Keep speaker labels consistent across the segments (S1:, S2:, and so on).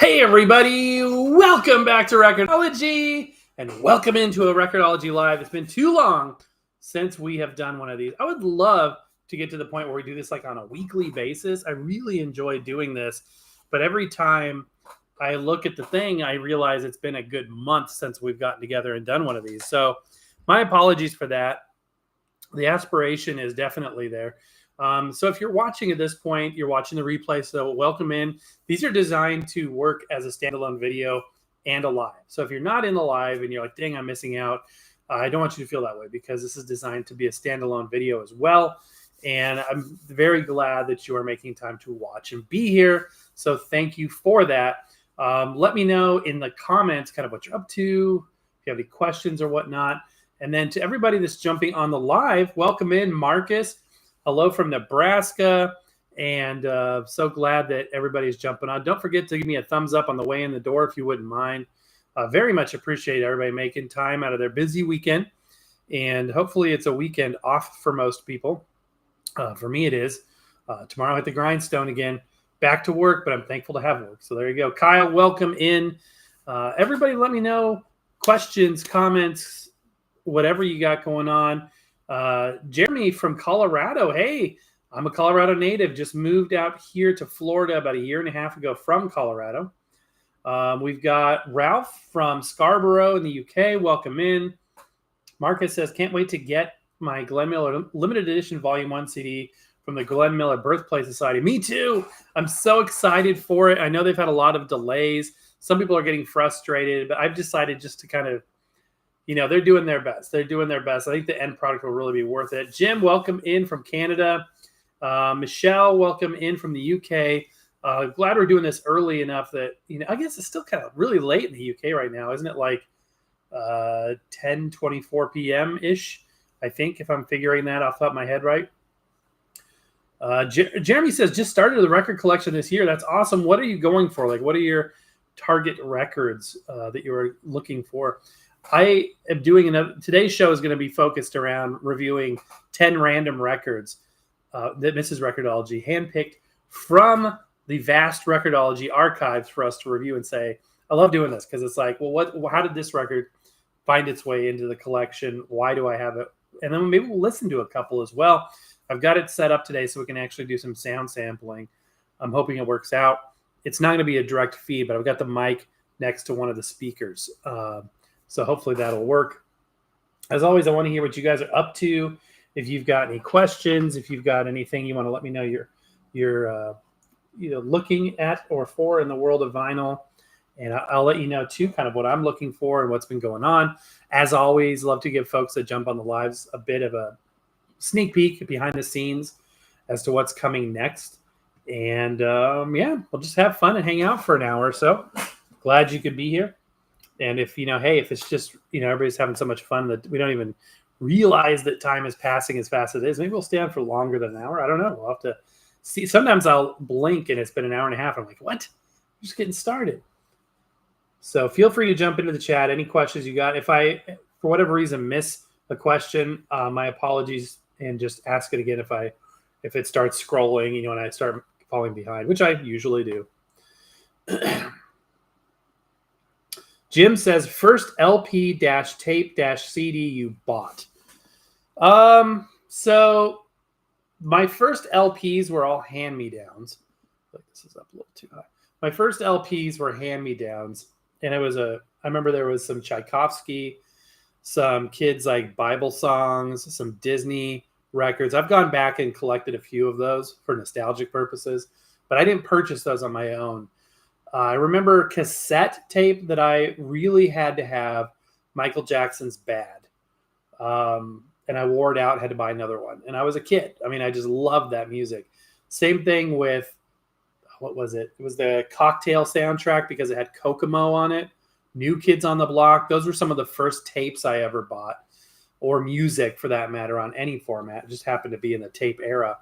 S1: Hey everybody, welcome back to Record-ology and welcome into a Record-ology Live. It's been too long since we have done one of these. I would love to get to the point where we do this like on a weekly basis. I really enjoy doing this, but every time I look at the thing, I realize it's been a good month since we've gotten together and done one of these. So my apologies for that. The aspiration is definitely there. So if you're watching at this point, you're watching the replay, so welcome in. These are designed to work as a standalone video and a live. So if you're not in the live and you're like, dang, I'm missing out, I don't want you to feel that way because this is designed to be a standalone video as well. And I'm very glad that you are making time to watch and be here. So thank you for that. Let me know in the comments kind of what you're up to, if you have any questions or whatnot. And then to everybody that's jumping on the live, welcome in, Marcus. Hello from Nebraska, and so glad that everybody's jumping on. Don't forget to give me a thumbs up on the way in the door if you wouldn't mind. Very much appreciate everybody making time out of their busy weekend, and hopefully it's a weekend off for most people. For me it is. Tomorrow I hit the grindstone again, back to work, but I'm thankful to have work. So there you go. Kyle, welcome in. Everybody let me know questions, comments, whatever you got going on. Jeremy from Colorado. Hey, I'm a Colorado native. Just moved out here to Florida about a year and a half ago from Colorado. We've got Ralph from Scarborough in the UK. Welcome in. Marcus says, can't wait to get my Glenn Miller limited edition volume 1 CD from the Glenn Miller Birthplace Society. Me too. I'm so excited for it. I know they've had a lot of delays. Some people are getting frustrated, but I've decided just to kind of, you know, they're doing their best. They're doing their best. I think the end product will really be worth it. Jim, welcome in from Canada. Michelle, welcome in from the UK. Glad we're doing this early enough that, you know, I guess it's still kind of really late in the UK right now. Isn't it like 10:24 p.m.-ish, I think, if I'm figuring that off the top of my head right. Jeremy says, just started the record collection this year. That's awesome. What are you going for? Like, what are your target records that you are looking for? I am doing today's show is going to be focused around reviewing 10 random records that Mrs. Record-ology handpicked from the vast Record-ology archives for us to review and say, I love doing this because it's like, well, how did this record find its way into the collection? Why do I have it? And then maybe we'll listen to a couple as well. I've got it set up today so we can actually do some sound sampling. I'm hoping it works out. It's not going to be a direct feed, but I've got the mic next to one of the speakers. So hopefully that'll work. As always, I want to hear what you guys are up to. If you've got any questions, if you've got anything you want to let me know you're looking at or for in the world of vinyl. And I'll let you know, too, kind of what I'm looking for and what's been going on. As always, love to give folks that jump on the lives a bit of a sneak peek behind the scenes as to what's coming next. And, yeah, we'll just have fun and hang out for an hour or so. Glad you could be here. And if, hey, if it's just, everybody's having so much fun that we don't even realize that time is passing as fast as it is, maybe we'll stay on for longer than an hour. I don't know. We'll have to see. Sometimes I'll blink and it's been an hour and a half. I'm like, what? I'm just getting started. So feel free to jump into the chat. Any questions you got? If I, for whatever reason, miss a question, my apologies, and just ask it again if it starts scrolling, and I start falling behind, which I usually do. Jim says, first LP-tape-CD you bought. So my first LPs were all hand-me-downs. This is up a little too high. My first LPs were hand-me-downs, and I remember there was some Tchaikovsky, some kids like Bible songs, some Disney records. I've gone back and collected a few of those for nostalgic purposes, but I didn't purchase those on my own. I remember cassette tape that I really had to have, Michael Jackson's Bad. And I wore it out, had to buy another one. And I was a kid. I just loved that music. Same thing with, what was it? It was the Cocktail soundtrack because it had Kokomo on it. New Kids on the Block. Those were some of the first tapes I ever bought, or music for that matter, on any format. It just happened to be in the tape era.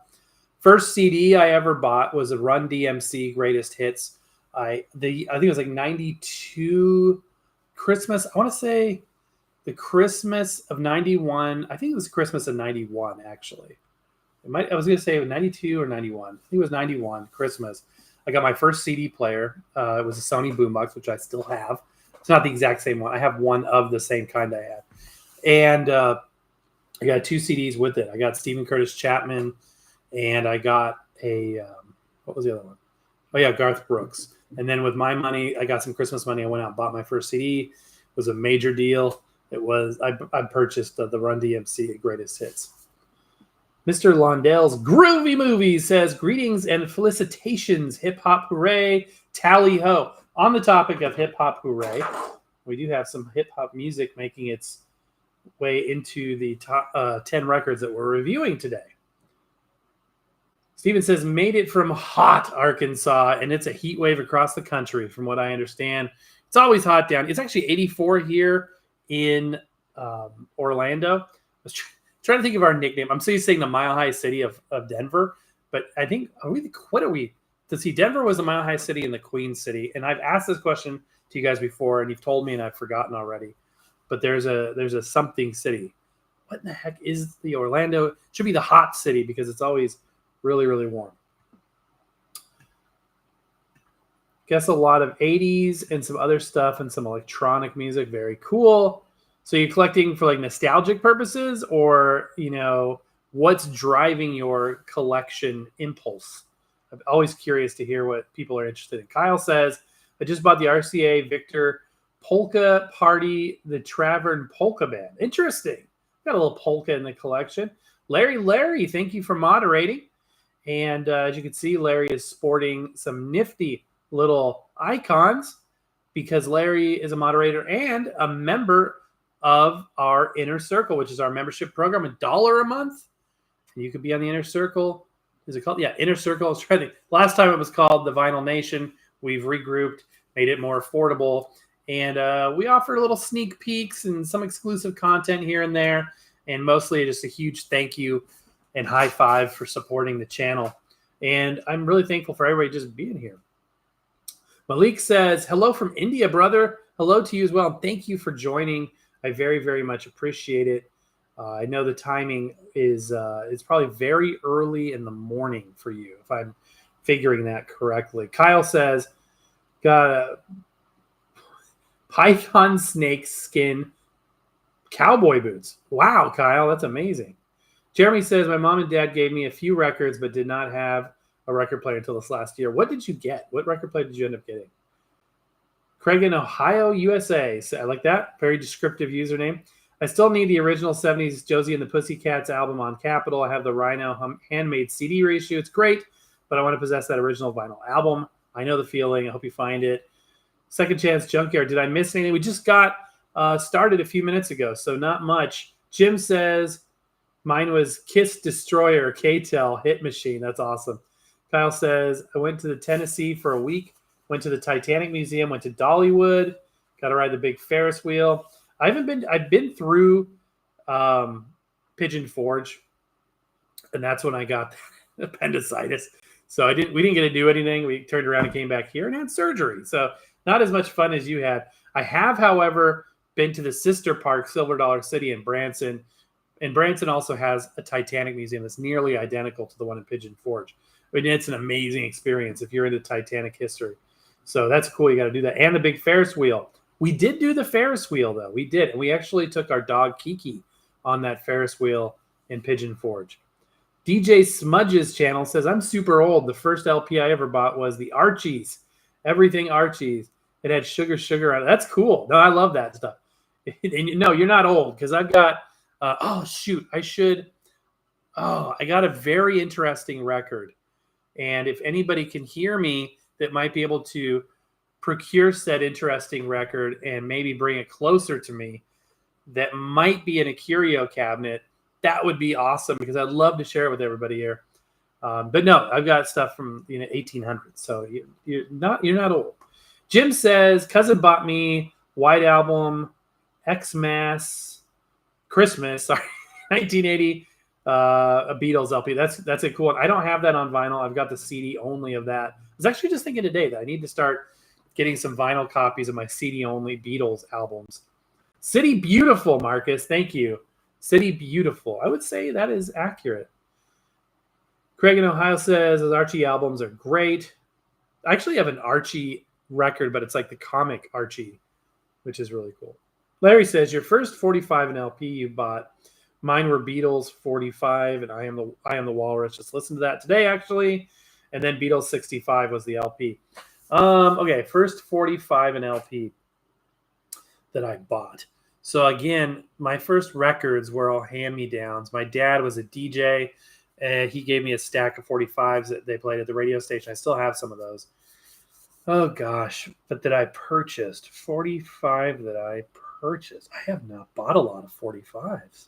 S1: First CD I ever bought was a Run DMC Greatest Hits. I think it was like 92 Christmas. I want to say the Christmas of 91. I think it was Christmas of 91, actually. I was going to say 92 or 91. I think it was 91 Christmas. I got my first CD player. It was a Sony boombox, which I still have. It's not the exact same one. I have one of the same kind I had. And I got 2 CDs with it. I got Stephen Curtis Chapman, and I got a what was the other one? Oh yeah, Garth Brooks. And then with my money, I got some Christmas money. I went out and bought my first CD. It was a major deal. It was I purchased the Run DMC Greatest Hits. Mr. Londell's Groovy Movie says, greetings and felicitations, hip hop hooray, tally ho. On the topic of hip hop hooray, we do have some hip hop music making its way into the top 10 records that we're reviewing today. Steven says, made it from hot Arkansas, and it's a heat wave across the country, from what I understand. It's always hot down. It's actually 84 here in Orlando. I was trying to think of our nickname. I'm so used to saying the Mile High City of Denver, but I think, what are we? To see, Denver was the Mile High City and the Queen City, and I've asked this question to you guys before, and you've told me, and I've forgotten already. But there's a something city. What in the heck is the Orlando? It should be the hot city because it's always really, really warm. Guess a lot of 80s and some other stuff and some electronic music. Very cool. So you're collecting for like nostalgic purposes, or, you know, what's driving your collection impulse? I'm always curious to hear what people are interested in. Kyle says, I just bought the RCA Victor Polka Party, the Travern Polka Band. Interesting. Got a little polka in the collection. Larry, thank you for moderating. And as you can see, Larry is sporting some nifty little icons because Larry is a moderator and a member of our Inner Circle, which is our membership program, $1 a month. And you could be on the Inner Circle. Is it called? Yeah, Inner Circle. I was trying to think. Last time it was called the Vinyl Nation. We've regrouped, made it more affordable. And we offer little sneak peeks and some exclusive content here and there. And mostly just a huge thank you and high five for supporting the channel. And I'm really thankful for everybody just being here. Malik says, hello from India, brother. Hello to you as well. Thank you for joining. I very, very much appreciate it. I know the timing is it's probably very early in the morning for you, if I'm figuring that correctly. Kyle says, got a python snake skin cowboy boots. Wow, Kyle, that's amazing. Jeremy says, my mom and dad gave me a few records but did not have a record player until this last year. What did you get? What record player did you end up getting? Craig in Ohio, USA. So I like that. Very descriptive username. I still need the original 70s Josie and the Pussycats album on Capitol. I have the Rhino handmade CD reissue. It's great, but I want to possess that original vinyl album. I know the feeling. I hope you find it. Second Chance Junkyard. Did I miss anything? We just got started a few minutes ago, so not much. Jim says, mine was Kiss Destroyer, K-Tel, Hit Machine. That's awesome. Kyle says, I went to the Tennessee for a week, went to the Titanic Museum, went to Dollywood, got to ride the big Ferris wheel. I've been through Pigeon Forge, and that's when I got appendicitis. So we didn't get to do anything. We turned around and came back here and had surgery. So not as much fun as you had. I have, however, been to the sister park, Silver Dollar City in Branson. And Branson also has a Titanic museum that's nearly identical to the one in Pigeon Forge. I mean, it's an amazing experience if you're into Titanic history. So that's cool. You got to do that. And the big Ferris wheel. We did do the Ferris wheel, though. We did. And we actually took our dog Kiki on that Ferris wheel in Pigeon Forge. DJ Smudge's channel says, I'm super old. The first LP I ever bought was the Archies. Everything Archies. It had sugar on it. That's cool. No, I love that stuff. And no, you're not old because I've got, I got a very interesting record. And if anybody can hear me that might be able to procure said interesting record and maybe bring it closer to me that might be in a curio cabinet, that would be awesome because I'd love to share it with everybody here. But no, I've got stuff from 1800s, so you're not old. Jim says, cousin bought me White Album, Xmas, Christmas, 1980, a Beatles LP. That's a cool one. I don't have that on vinyl. I've got the CD only of that. I was actually just thinking today that I need to start getting some vinyl copies of my CD only Beatles albums. City Beautiful, Marcus. Thank you. City Beautiful. I would say that is accurate. Craig in Ohio says, those Archie albums are great. I actually have an Archie record, but it's like the comic Archie, which is really cool. Larry says, your first 45 and LP you bought. Mine were Beatles 45 and I Am the Walrus. Just listened to that today, actually. And then Beatles 65 was the LP. Okay, first 45 and LP that I bought. So again, my first records were all hand-me-downs. My dad was a DJ, and he gave me a stack of 45s that they played at the radio station. I still have some of those. Oh gosh, but that I purchased 45 that I purchased. I have not bought a lot of 45s.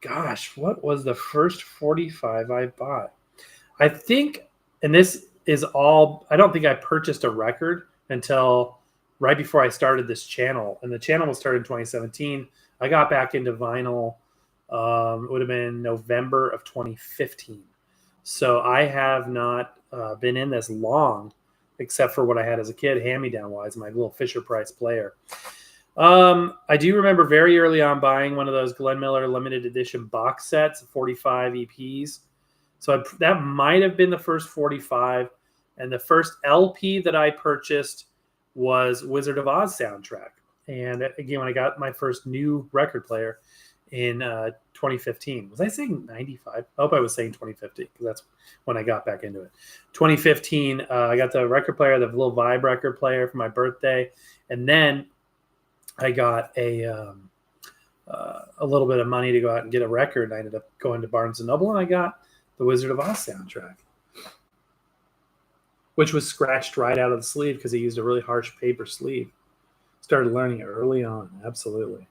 S1: Gosh, what was the first 45 I bought? I think, and this is all, I don't think I purchased a record until right before I started this channel. And the channel was started in 2017. I got back into vinyl, it would have been November of 2015. So I have not been in this long, except for what I had as a kid, hand-me-down wise, my little Fisher-Price player. I do remember very early on buying one of those Glenn Miller limited edition box sets, 45 EPs. So that might have been the first 45. And the first LP that I purchased was Wizard of Oz soundtrack. And again, when I got my first new record player in 2015, was I saying 95? I hope I was saying 2015 because that's when I got back into it. 2015, I got the record player, the little Vibe record player for my birthday. And then I got a little bit of money to go out and get a record. I ended up going to Barnes & Noble and I got the Wizard of Oz soundtrack, which was scratched right out of the sleeve because he used a really harsh paper sleeve. Started learning it early on. Absolutely.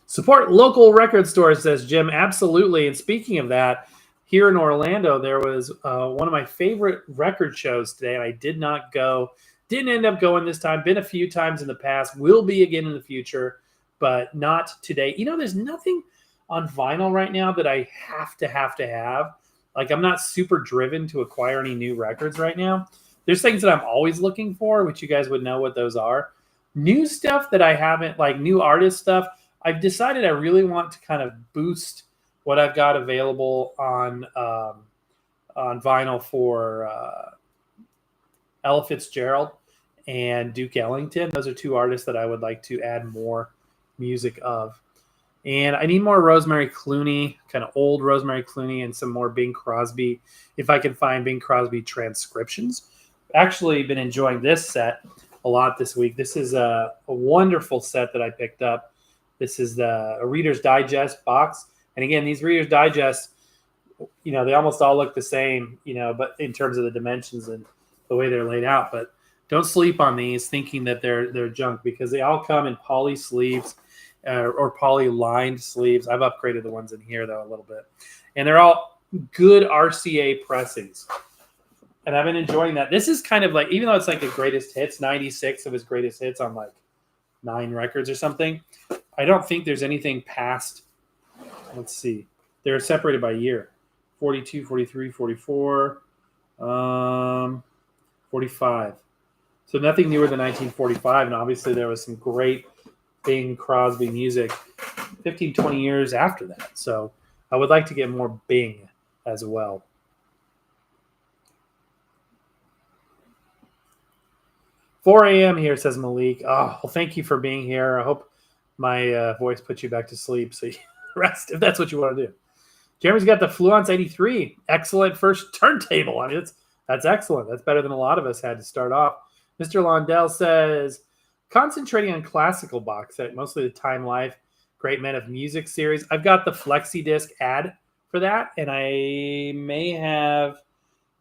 S1: Support local record stores, says Jim. Absolutely. And speaking of that, here in Orlando, there was one of my favorite record shows today, and I did not go. Didn't end up going this time. Been a few times in the past. Will be again in the future, but not today. You know, there's nothing on vinyl right now that I have to have. Like, I'm not super driven to acquire any new records right now. There's things that I'm always looking for, which you guys would know what those are. New stuff that I haven't, like new artist stuff, I've decided I really want to kind of boost what I've got available on vinyl for Ella Fitzgerald and Duke Ellington. Those are two artists that I would like to add more music of. And I need more Rosemary Clooney, kind of old Rosemary Clooney, and some more Bing Crosby, if I can find Bing Crosby transcriptions. Actually been enjoying this set a lot this week. This is a wonderful set that I picked up. This is a Reader's Digest box. And again, these Reader's Digest, you know, they almost all look the same, you know, but in terms of the dimensions and the way they're laid out. But don't sleep on these thinking that they're junk, because they all come in poly sleeves or poly lined sleeves. I've upgraded the ones in here though a little bit, and they're all good RCA pressings. And I've been enjoying that. This is kind of like, even though it's like the greatest hits, 96 of his greatest hits on like 9 records or something, I don't think there's anything past, let's see, they're separated by year. 42, 43, 44, 45. So nothing newer than 1945. And obviously there was some great Bing Crosby music 15, 20 years after that. So I would like to get more Bing as well. "4 a.m. here," says Malik. Oh, well, thank you for being here. I hope my voice puts you back to sleep so you rest, if that's what you want to do. Jeremy's got the Fluence 83. Excellent first turntable. I mean, that's excellent. That's better than a lot of us had to start off. Mr. Londell says, "Concentrating on classical box set, mostly the Time Life, Great Men of Music series. I've got the Flexi Disc ad for that, and I may have,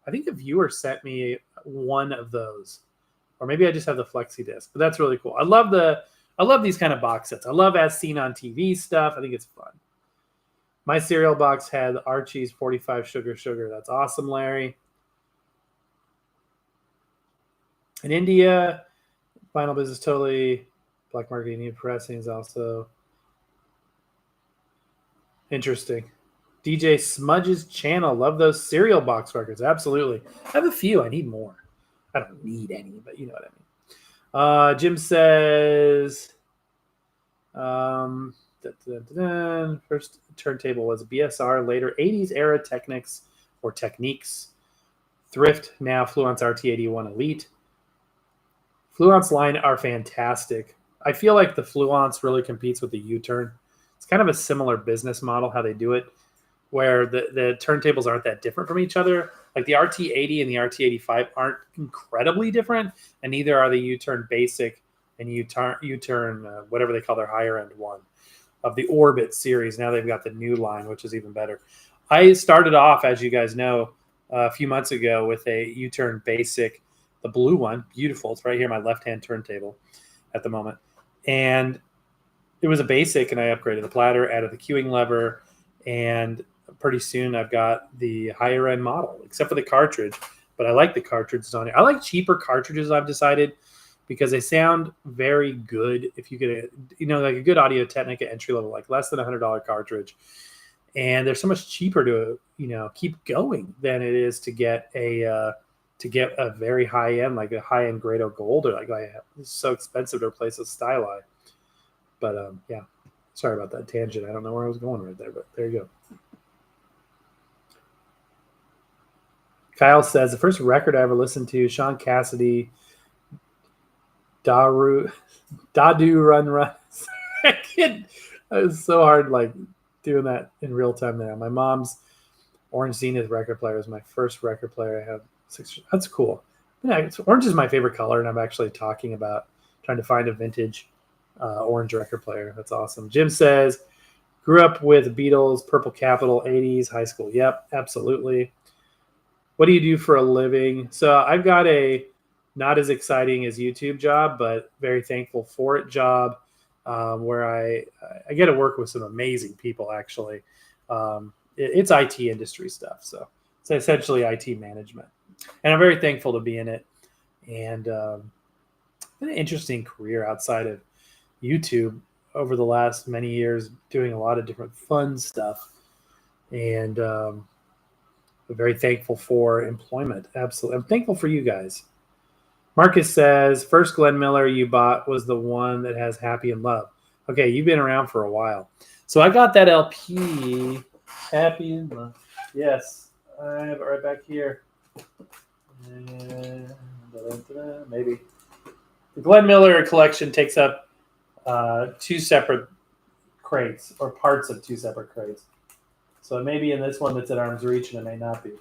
S1: I think a viewer sent me one of those. Or maybe I just have the Flexi Disc, but that's really cool. I love these kind of box sets. I love As Seen on TV stuff. I think it's fun. My cereal box had Archie's 45 Sugar Sugar. That's awesome, Larry. In India, vinyl business totally, black market new pressing is also interesting. DJ Smudge's channel. Love those cereal box records. Absolutely. I have a few. I need more. I don't need any, but you know what I mean. Jim says, first turntable was a BSR, later 80s era Technics or Techniques Thrift now Fluence RT81 Elite. Fluence line are fantastic. I feel like the Fluence really competes with the U-turn. It's kind of a similar business model how they do it, where the turntables aren't that different from each other. Like the RT80 and the RT85 aren't incredibly different, and neither are the U-turn Basic and U-turn whatever they call their higher end one of the Orbit series. Now they've got the new line, which is even better. I started off, as you guys know, a few months ago with a U-turn Basic, the blue one, beautiful. It's right here, my left-hand turntable at the moment. And it was a Basic, and I upgraded the platter, added the cueing lever, and pretty soon I've got the higher end model, except for the cartridge. But I like the cartridges on it. I like cheaper cartridges, I've decided, because they sound very good. If you get like a good Audio Technica entry level, like less than $100 cartridge, and they're so much cheaper to keep going than it is to get a very high end, like a high end Grado Gold, or it's so expensive to replace a Styli. But yeah, sorry about that tangent. I don't know where I was going right there, but there you go. Kyle says the first record I ever listened to, Sean Cassidy, Dadu Run Run. It was so hard, like doing that in real time there. My mom's Orange Zenith record player is my first record player I have. That's cool. Yeah, orange is my favorite color, and I'm actually talking about trying to find a vintage orange record player. That's awesome. Jim says, grew up with Beatles, Purple Capital, 80s, high school. Yep, absolutely. What do you do for a living? So I've got a not as exciting as YouTube job, but very thankful for it job where I get to work with some amazing people, actually. It's IT industry stuff. So it's essentially IT management. And I'm very thankful to be in it. And an interesting career outside of YouTube over the last many years, doing a lot of different fun stuff. And I'm very thankful for employment. Absolutely. I'm thankful for you guys. Marcus says, first Glenn Miller you bought was the one that has Happy in Love. Okay, you've been around for a while. So I got that LP, Happy in Love. Yes, I have it right back here. Maybe. The Glenn Miller collection takes up two separate crates, or parts of two separate crates. So it may be in this one that's at arm's reach, and it may not be.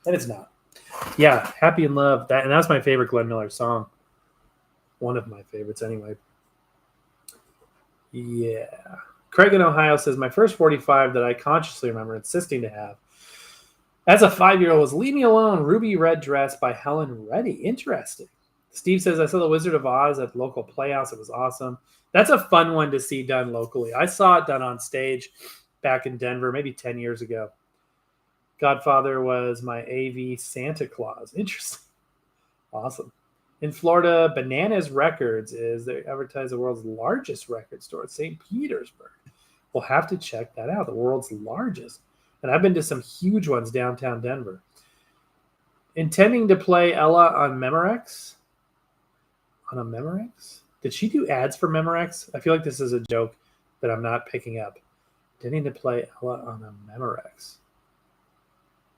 S1: And it's not. Yeah, Happy in Love. And that's my favorite Glenn Miller song. One of my favorites, anyway. Yeah. Craig in Ohio says, my first 45 that I consciously remember insisting to have as a 5-year-old was Leave Me Alone, Ruby Red Dress by Helen Reddy. Interesting. Steve says, I saw The Wizard of Oz at the local Playhouse. It was awesome. That's a fun one to see done locally. I saw it done on stage back in Denver, maybe 10 years ago. Godfather was my AV Santa Claus. Interesting. Awesome. In Florida, Bananas Records they advertise the world's largest record store at St. Petersburg. We'll have to check that out. The world's largest. And I've been to some huge ones downtown Denver. Intending to play Ella on Memorex? On a Memorex? Did she do ads for Memorex? I feel like this is a joke that I'm not picking up. Intending to play Ella on a Memorex.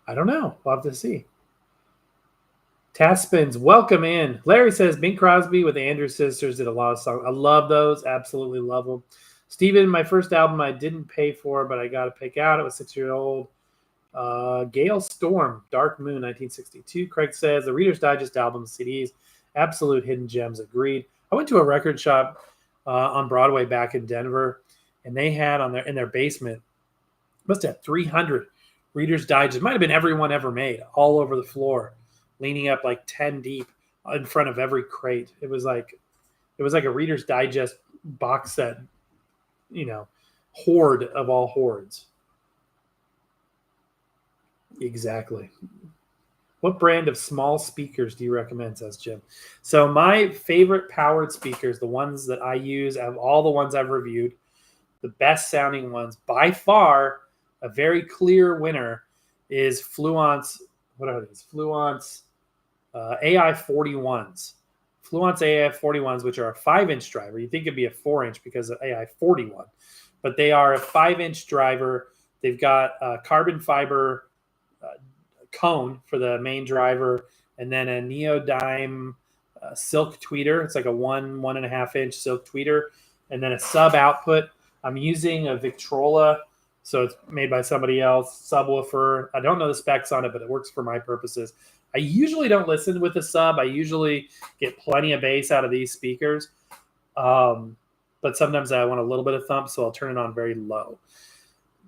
S1: I don't know. We'll have to see. Taspins, welcome in. Larry says Bing Crosby with the Andrews Sisters did a lot of songs. I love those. Absolutely love them. Steven, my first album I didn't pay for, but I got to pick out. It was 6-year-old. Gale Storm, Dark Moon, 1962. Craig says the Reader's Digest album, CDs, absolute hidden gems. Agreed. I went to a record shop on Broadway back in Denver, and they had in their basement, must have 300 Reader's Digest. Might have been every one ever made, all over the floor, leaning up like 10 deep in front of every crate. It was like a Reader's Digest box set, hoard of all hoards. Exactly. What brand of small speakers do you recommend, says Jim? So my favorite powered speakers, the ones that I use, of all the ones I've reviewed, the best sounding ones, by far, a very clear winner is Fluence. What are these? Fluence AI41s. Fluence AI41s, which are a 5-inch driver. You think it'd be a 4-inch because of AI41, but they are a 5-inch driver. They've got carbon fiber cone for the main driver, and then a neodyme silk tweeter. It's like a 1.5 inch silk tweeter, and then a sub output. I'm using a Victrola, so it's made by somebody else, subwoofer. I don't know the specs on it, but it works for my purposes. I usually don't listen with the sub. I usually get plenty of bass out of these speakers. But sometimes I want a little bit of thump, so I'll turn it on very low.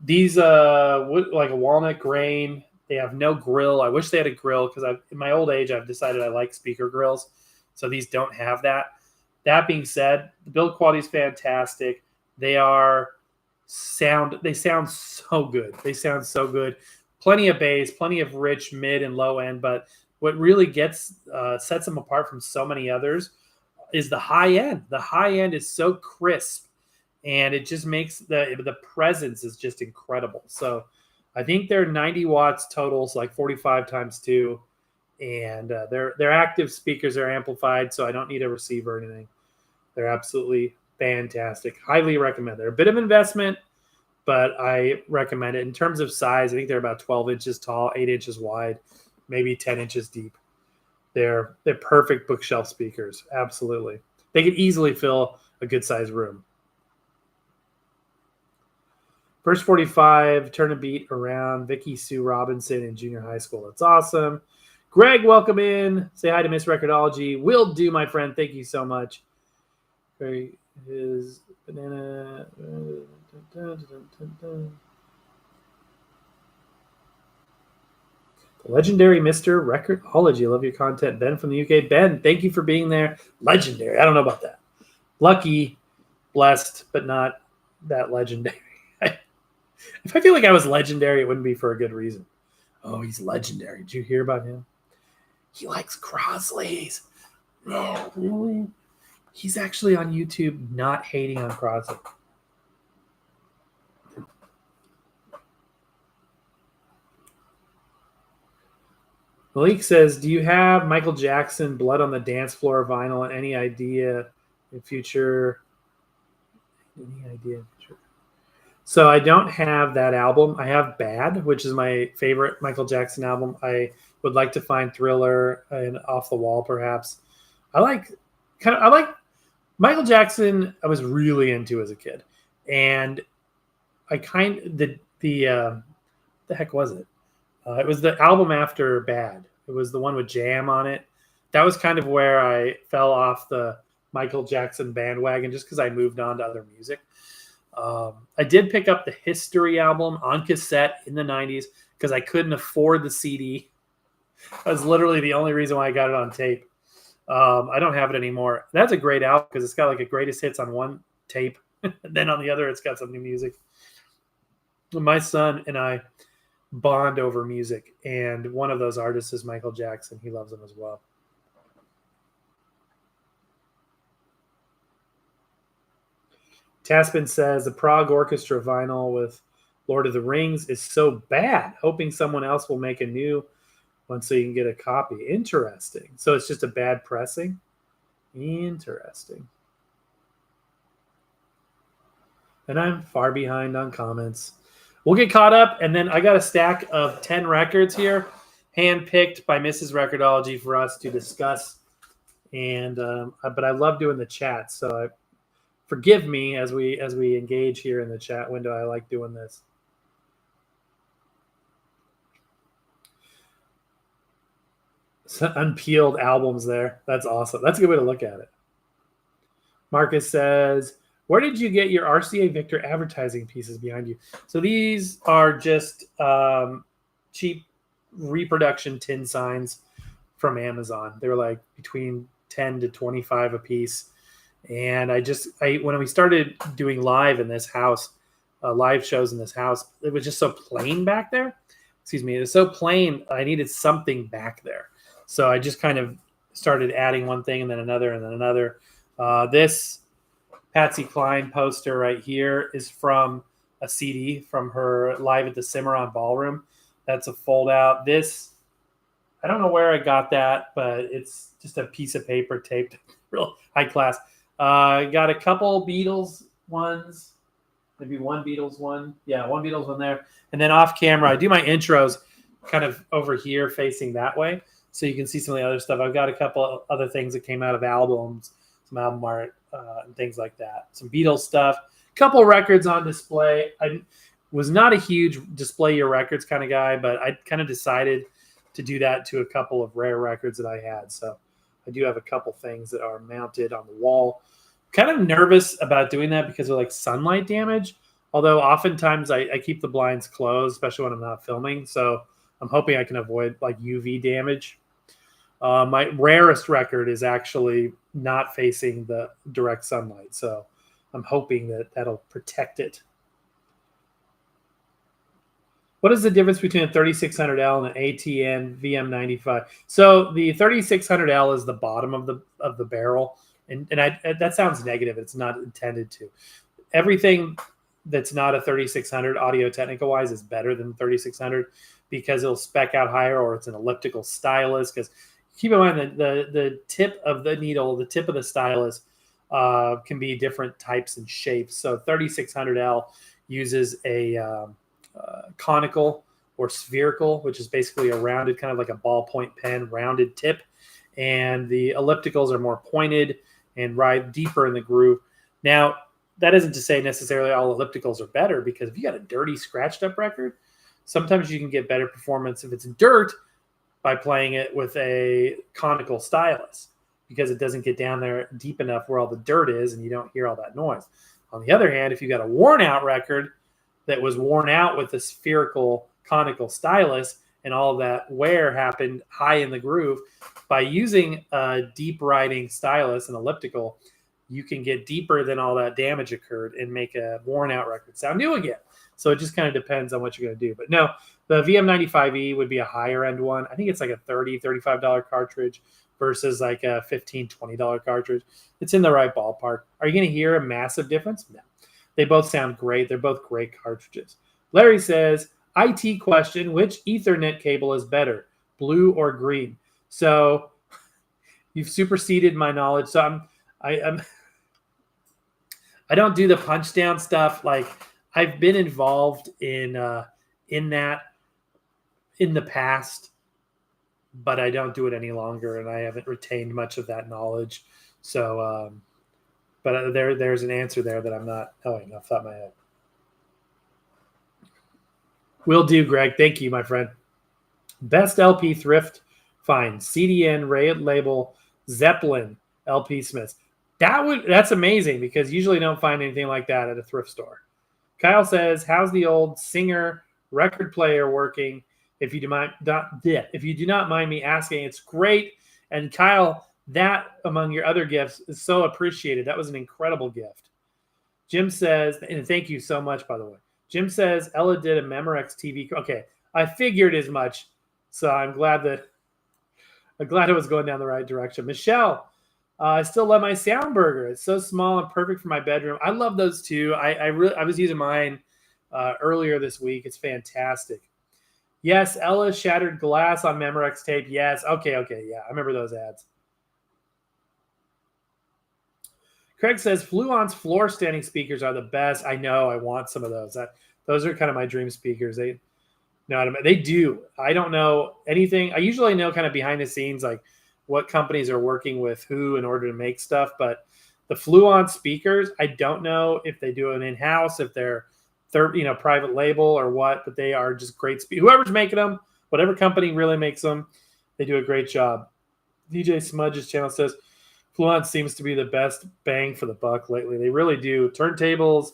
S1: These like a walnut grain. They have no grill. I wish they had a grill because in my old age, I've decided I like speaker grills. So these don't have that. That being said, the build quality is fantastic. They sound so good. They sound so good. Plenty of bass, plenty of rich mid and low end. But what really sets them apart from so many others is the high end. The high end is so crisp, and it just makes the presence is just incredible. So I think they're 90 watts totals, like 45 times 2, and they're active speakers. Are amplified, so I don't need a receiver or anything. They're absolutely fantastic. Highly recommend. They're a bit of investment, but I recommend it. In terms of size, I think they're about 12 inches tall, 8 inches wide, maybe 10 inches deep. They're perfect bookshelf speakers. Absolutely. They could easily fill a good-sized room. First 45, turn a beat around Vicky Sue Robinson in junior high school. That's awesome. Greg, welcome in. Say hi to Miss Record-ology. Will do, my friend. Thank you so much. His banana. Legendary Mr. Record-ology. I love your content. Ben from the UK. Ben, thank you for being there. Legendary. I don't know about that. Lucky, blessed, but not that legendary. If I feel like I was legendary, it wouldn't be for a good reason. Oh, he's legendary. Did you hear about him? He likes Crosley's. No, really? He's actually on YouTube not hating on Crosley. Malik says, do you have Michael Jackson Blood on the Dance Floor vinyl and any idea in future? So I don't have that album. I have Bad, which is my favorite Michael Jackson album. I would like to find Thriller and Off the Wall, perhaps. I like Michael Jackson. I was really into as a kid, and the heck was it? It was the album after Bad. It was the one with Jam on it. That was kind of where I fell off the Michael Jackson bandwagon just because I moved on to other music. I did pick up the History album on cassette in the 90s because I couldn't afford the CD. That was literally the only reason why I got it on tape. I don't have it anymore. That's a great album because it's got like a greatest hits on one tape. And then on the other, it's got some new music. My son and I bond over music, and one of those artists is Michael Jackson. He loves him as well. Taspin says the Prague Orchestra vinyl with Lord of the Rings is so bad, hoping someone else will make a new one so you can get a copy. Interesting. So it's just a bad pressing? Interesting. And I'm far behind on comments. We'll get caught up, and then I got a stack of 10 records here, handpicked by Mrs. Record-ology for us to discuss. And but I love doing the chat, so forgive me as we engage here in the chat window. I like doing this. So unpeeled albums there. That's awesome. That's a good way to look at it. Marcus says, where did you get your RCA Victor advertising pieces behind you? So these are just cheap reproduction tin signs from Amazon. They were like between 10 to 25 a piece. And when we started doing live in this house, live shows in this house, it was just so plain back there. Excuse me. It was so plain. I needed something back there. So I just kind of started adding one thing and then another and then another. This Patsy Cline poster right here is from a CD from her live at the Cimarron Ballroom. That's a fold out. This, I don't know where I got that, but it's just a piece of paper taped real high class. Got a couple Beatles ones, maybe one Beatles one. Yeah, one Beatles one there. And then off camera, I do my intros. kind of over here facing that way. So you can see some of the other stuff. I've got a couple other things that came out of albums, some album art and things like that. Some Beatles stuff. A couple records on display. I was not a huge display your records kind of guy, but I kind of decided to do that to a couple of rare records that I had. So I do have a couple things that are mounted on the wall. Kind of nervous about doing that because of like sunlight damage. Although oftentimes I keep the blinds closed, especially when I'm not filming. So I'm hoping I can avoid like UV damage. My rarest record is actually not facing the direct sunlight. So I'm hoping that that'll protect it. What is the difference between a 3600L and an ATN VM95? So the 3600L is the bottom of the barrel. And that sounds negative. It's not intended to. Everything that's not a 3600 audio technical wise is better than 3600 because it'll spec out higher, or it's an elliptical stylus. Because keep in mind that the tip of the needle, the tip of the stylus can be different types and shapes. So 3600L uses a conical or spherical, which is basically a rounded, kind of like a ballpoint pen, rounded tip. And the ellipticals are more pointed and ride deeper in the groove. Now, that isn't to say necessarily all ellipticals are better, because if you got a dirty, scratched up record, sometimes you can get better performance if it's dirt by playing it with a conical stylus, because it doesn't get down there deep enough where all the dirt is and you don't hear all that noise. On the other hand, if you got a worn out record that was worn out with a spherical conical stylus and all of that wear happened high in the groove, by using a deep riding stylus, an elliptical, you can get deeper than all that damage occurred and make a worn out record sound new again. So it just kind of depends on what you're going to do. But no, the VM95E would be a higher end one. I think it's like a $30, $35 cartridge versus like a $15, $20 cartridge. It's in the right ballpark. Are you going to hear a massive difference? No. They both sound great. They're both great cartridges. Larry says, IT question, which Ethernet cable is better, blue or green? So you've superseded my knowledge. So I don't do the punch down stuff. Like, I've been involved in that in the past, but I don't do it any longer, and I haven't retained much of that knowledge. So, but there's an answer there that I'm not knowing off the top of my head. Will do, Greg. Thank you, my friend. Best LP thrift find: CDN, Red Label, Zeppelin, LP Smiths. That's amazing, because usually don't find anything like that at a thrift store. Kyle says, how's the old Singer record player working? If you do not mind me asking, it's great. And Kyle, that among your other gifts is so appreciated. That was an incredible gift. Jim says, and thank you so much, by the way. Jim says Ella did a Memorex TV. Okay, I figured as much, so I'm glad it was going down the right direction. Michelle, I still love my Soundburger. It's so small and perfect for my bedroom. I love those too. I was using mine earlier this week. It's fantastic. Yes, Ella shattered glass on Memorex tape. Yes. Okay. Yeah, I remember those ads. Craig says Fluon's floor standing speakers are the best. I know. I want some of those. Those are kind of my dream speakers. They do. I don't know anything. I usually know kind of behind the scenes, like what companies are working with who in order to make stuff. But the Fluon speakers, I don't know if they do it in-house, if they're private label or what, but they are just great. Whoever's making them, whatever company really makes them, they do a great job. DJ Smudge's channel says Fluon seems to be the best bang for the buck lately. They really do. Turntables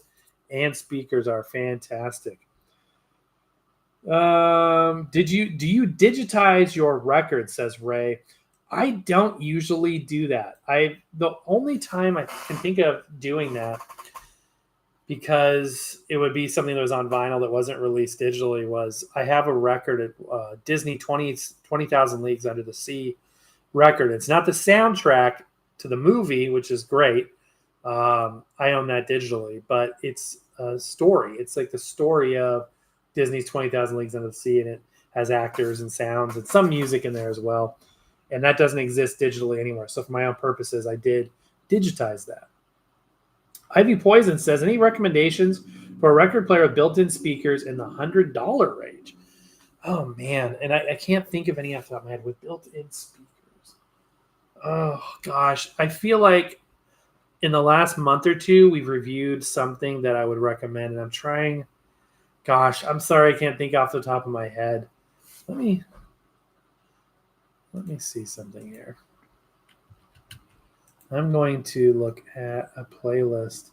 S1: and speakers are fantastic. Do you digitize your records, says Ray? I don't usually do that. The only time I can think of doing that, because it would be something that was on vinyl that wasn't released digitally, was I have a record at Disney 20,000 Leagues Under the Sea record. It's not the soundtrack to the movie, which is great. I own that digitally, but it's a story. It's like the story of Disney's 20,000 Leagues Under the Sea, and it has actors and sounds and some music in there as well. And that doesn't exist digitally anymore. So for my own purposes, I did digitize that. Ivy Poison says, any recommendations for a record player with built-in speakers in the $100 range? Oh man, and I can't think of any off the top of my head with built-in speakers. Oh gosh, I feel like in the last month or two we've reviewed something that I would recommend, and I'm trying. Gosh, I'm sorry I can't think off the top of my head. Let me see something here. I'm going to look at a playlist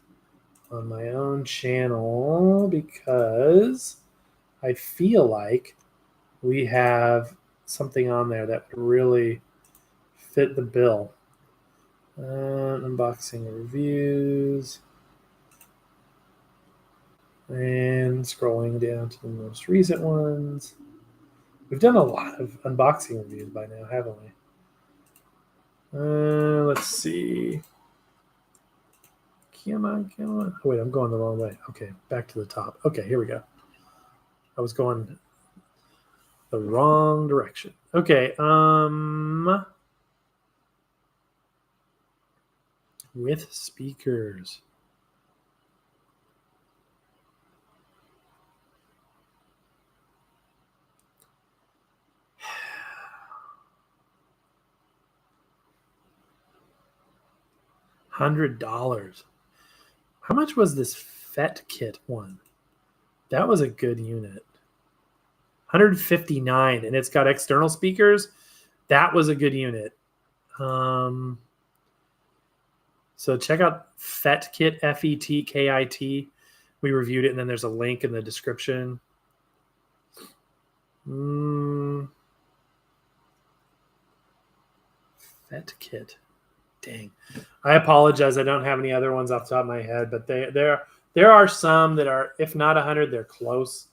S1: on my own channel because I feel like we have something on there that would really fit the bill. Unboxing reviews. And scrolling down to the most recent ones. We've done a lot of unboxing reviews by now, haven't we? Let's see. Come on. Oh, wait, I'm going the wrong way. Okay, back to the top. Okay, here we go. I was going the wrong direction. Okay, with speakers. $100. How much was this FET kit one? That was a good unit. $159, and it's got external speakers. That was a good unit. So check out FET kit, FETKIT. We reviewed it, and then there's a link in the description. FET kit. Dang. I apologize. I don't have any other ones off the top of my head, but there are some that are, if not 100, they're close.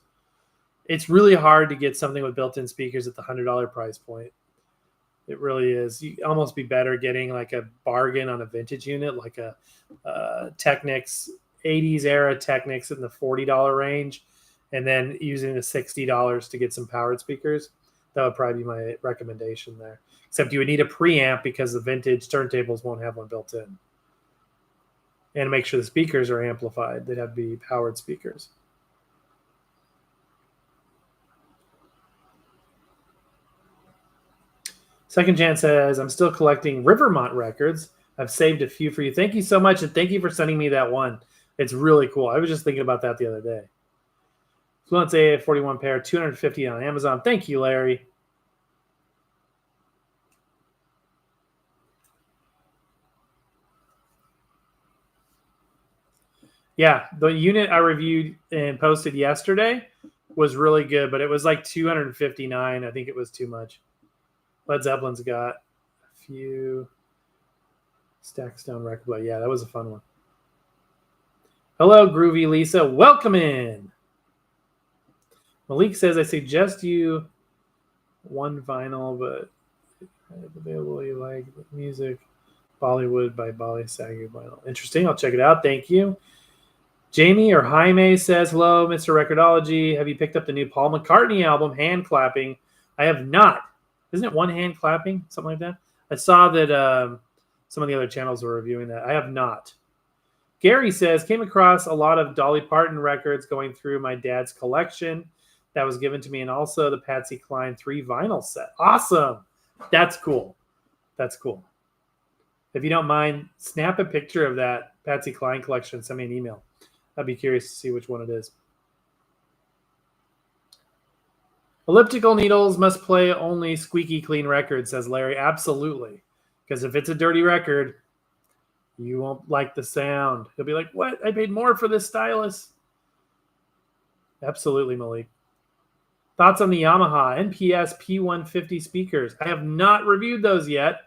S1: It's really hard to get something with built-in speakers at the $100 price point. It really is. You almost be better getting like a bargain on a vintage unit, like a Technics, 80s era Technics in the $40 range, and then using the $60 to get some powered speakers. That would probably be my recommendation there. Except you would need a preamp because the vintage turntables won't have one built in. And to make sure the speakers are amplified, they'd have to be powered speakers. Second Chance says, I'm still collecting Rivermont records. I've saved a few for you. Thank you so much, and thank you for sending me that one. It's really cool. I was just thinking about that the other day. Fluence A41 pair, $250 on Amazon. Thank you, Larry. Yeah, the unit I reviewed and posted yesterday was really good, but it was like $259. I think it was too much. Led Zeppelin's got a few Stackstone record play. Yeah, that was a fun one. Hello, Groovy Lisa. Welcome in. Malik says, I suggest you one vinyl, but available you like music. Bollywood by Bali Sagu vinyl. Interesting. I'll check it out. Thank you. Jamie or Jaime says, hello, Mr. Record-ology. Have you picked up the new Paul McCartney album, Hand Clapping? I have not. Isn't it one hand clapping? Something like that? I saw that some of the other channels were reviewing that. I have not. Gary says, came across a lot of Dolly Parton records going through my dad's collection that was given to me, and also the Patsy Cline 3 vinyl set. Awesome. That's cool. That's cool. If you don't mind, snap a picture of that Patsy Cline collection and send me an email. I'd be curious to see which one it is. Elliptical needles must play only squeaky clean records, says Larry. Absolutely. Because if it's a dirty record, you won't like the sound. You'll be like, what? I paid more for this Stylus. Absolutely, Malik. Thoughts on the Yamaha NPS P150 speakers? I have not reviewed those yet.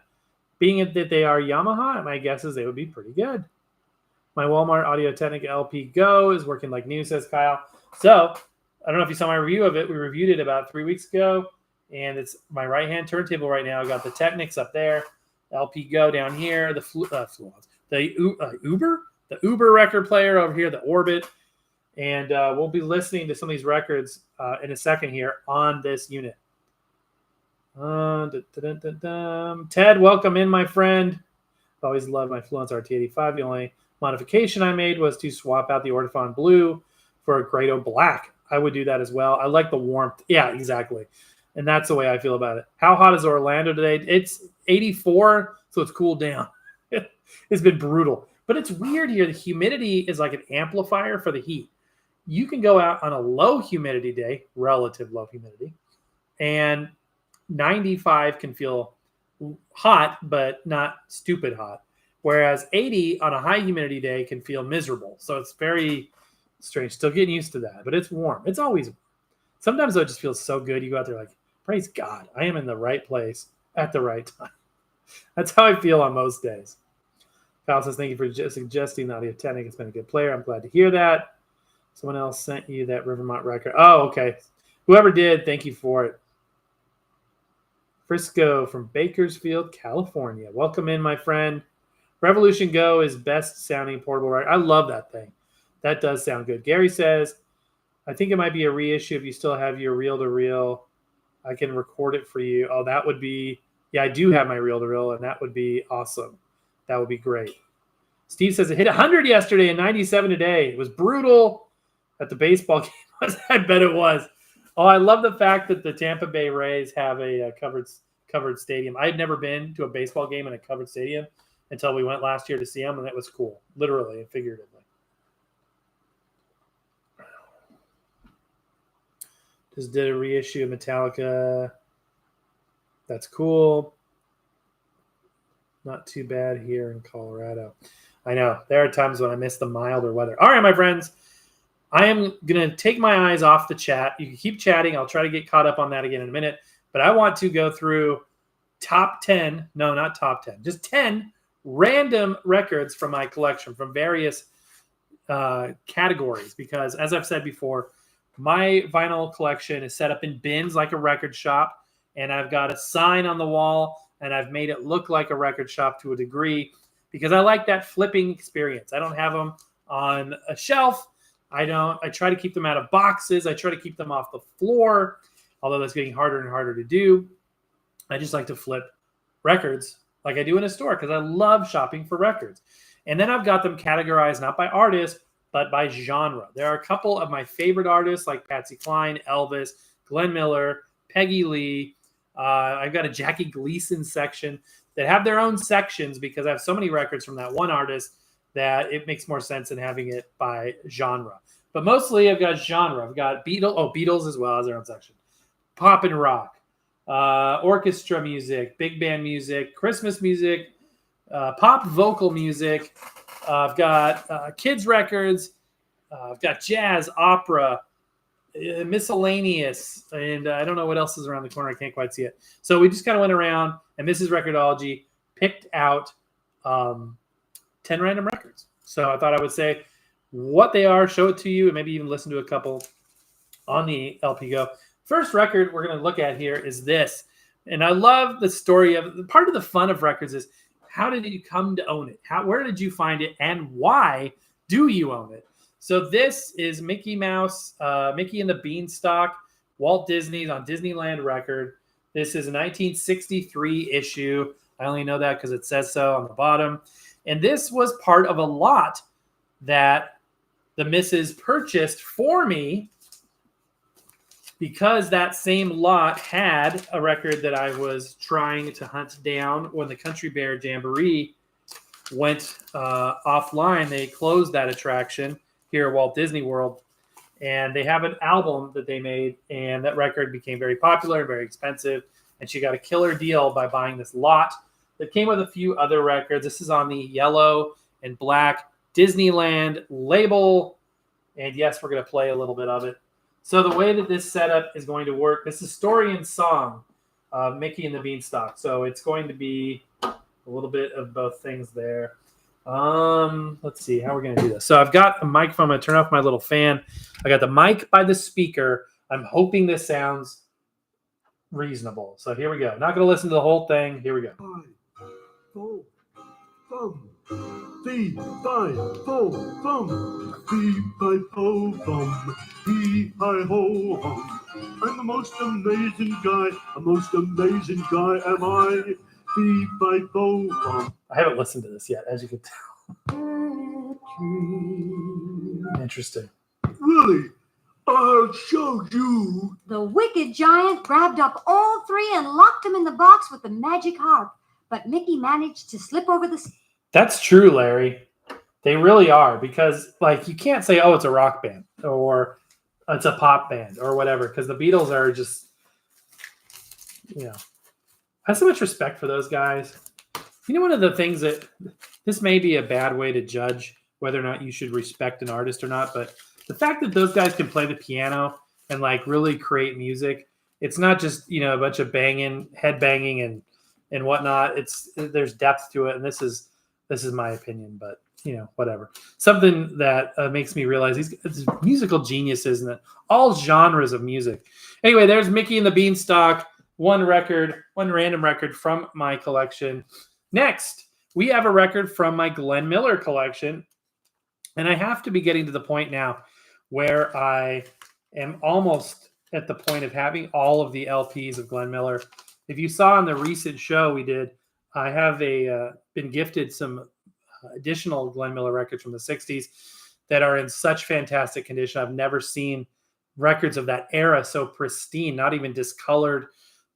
S1: Being that they are Yamaha, my guess is they would be pretty good. My Walmart Audio-Technica LP Go is working like new, says Kyle. So, I don't know if you saw my review of it. We reviewed it about 3 weeks ago, and it's my right-hand turntable right now. I got the Technics up there, LP Go down here, the Uber record player over here, the Orbit, and we'll be listening to some of these records in a second here on this unit. Ted, welcome in, my friend. I've always loved my Fluence RT85. The only modification I made was to swap out the Ortofon Blue for a Grado Black. I would do that as well. I like the warmth. Yeah, exactly. And that's the way I feel about it. How hot is Orlando today? It's 84, so it's cooled down. It's been brutal. But it's weird here. The humidity is like an amplifier for the heat. You can go out on a low humidity day, relative low humidity, and 95 can feel hot, but not stupid hot. Whereas 80 on a high humidity day can feel miserable. So it's very strange. Still getting used to that, but it's warm. It's always warm. Sometimes though, it just feels so good. You go out there like, praise God, I am in the right place at the right time. That's how I feel on most days. Kyle says, thank you for suggesting the Audio Technic. It's been a good player. I'm glad to hear that. Someone else sent you that Rivermont record. Oh, okay. Whoever did, thank you for it. Frisco from Bakersfield, California. Welcome in, my friend. Revolution Go is best sounding portable record. I love that thing. That does sound good. Gary says, I think it might be a reissue if you still have your reel-to-reel. I can record it for you. Oh, that would be, yeah, I do have my reel-to-reel, and that would be awesome. That would be great. Steve says it hit 100 yesterday and 97 today. It was brutal at the baseball game. I bet it was. Oh, I love the fact that the Tampa Bay Rays have a covered stadium. I had never been to a baseball game in a covered stadium until we went last year to see them, and it was cool, literally and figuratively. Just did a reissue of Metallica. That's cool. Not too bad here in Colorado. I know. There are times when I miss the milder weather. All right, my friends. I am going to take my eyes off the chat. You can keep chatting. I'll try to get caught up on that again in a minute. But I want to go through top 10. No, not top 10. Just 10 random records from my collection from various categories. Because as I've said before, my vinyl collection is set up in bins like a record shop. And I've got a sign on the wall. And I've made it look like a record shop to a degree. Because I like that flipping experience. I don't have them on a shelf. I try to keep them out of boxes. I try to keep them off the floor, although that's getting harder and harder to do. I just like to flip records like I do in a store because I love shopping for records. And then I've got them categorized not by artist, but by genre. There are a couple of my favorite artists like Patsy Cline, Elvis, Glenn Miller, Peggy Lee. I've got a Jackie Gleason section that have their own sections because I have so many records from that one artist that it makes more sense than having it by genre. But mostly I've got genre. I've got Beatles as well as their own section. Pop and rock, orchestra music, big band music, Christmas music, pop vocal music. I've got kids records. I've got jazz, opera, miscellaneous, and I don't know what else is around the corner. I can't quite see it. So we just kind of went around, and Mrs. Record-ology picked out 10 random records. So I thought I would say what they are, show it to you, and maybe even listen to a couple on the LP Go. First record we're going to look at here is this. And I love the story of part of the fun of records is how did you come to own it? Where did you find it? And why do you own it? So this is Mickey Mouse, Mickey and the Beanstalk, Walt Disney's on Disneyland record. This is a 1963 issue. I only know that because it says so on the bottom. And this was part of a lot that the missus purchased for me because that same lot had a record that I was trying to hunt down when the Country Bear Jamboree went offline. They closed that attraction here at Walt Disney World. And they have an album that they made, and that record became very popular, very expensive. And she got a killer deal by buying this lot that came with a few other records. This is on the yellow and black Disneyland label. And yes, we're going to play a little bit of it. So the way that this setup is going to work, this is story and song of Mickey and the Beanstalk. So it's going to be a little bit of both things there. Let's see how we're going to do this. So I've got a microphone. I'm going to turn off my little fan. I got the mic by the speaker. I'm hoping this sounds reasonable. So here we go. Not going to listen to the whole thing. Here we go.
S2: 5, 4, 3, 5, 4, thumb, 3, 5, 4, thumb, 3, 5, 4, hum. I'm the most amazing guy. A most amazing guy am I. 3, 5, 4, hum.
S1: I haven't listened to this yet, as you can tell. Interesting.
S2: Really? I'll show you.
S3: The wicked giant grabbed up all three and locked them in the box with the magic harp. But Mickey managed to slip over the...
S1: That's true, Larry. They really are, because like you can't say, oh, it's a rock band or it's a pop band or whatever, because the Beatles are just, you know, I have so much respect for those guys. You know, one of the things that this may be a bad way to judge whether or not you should respect an artist or not, but the fact that those guys can play the piano and like really create music, it's not just, you know, a bunch of banging, head banging and whatnot. There's depth to it, and this is my opinion, but you know, whatever. Something that makes me realize these musical geniuses and all genres of music. Anyway, there's Mickey and the Beanstalk. One random record from my collection. Next, we have a record from my Glenn Miller collection. And I have to be getting to the point now where I am almost at the point of having all of the LPs of Glenn Miller. If you saw on the recent show we did, I have been gifted some additional Glenn Miller records from the 60s that are in such fantastic condition. I've never seen records of that era so pristine, not even discolored.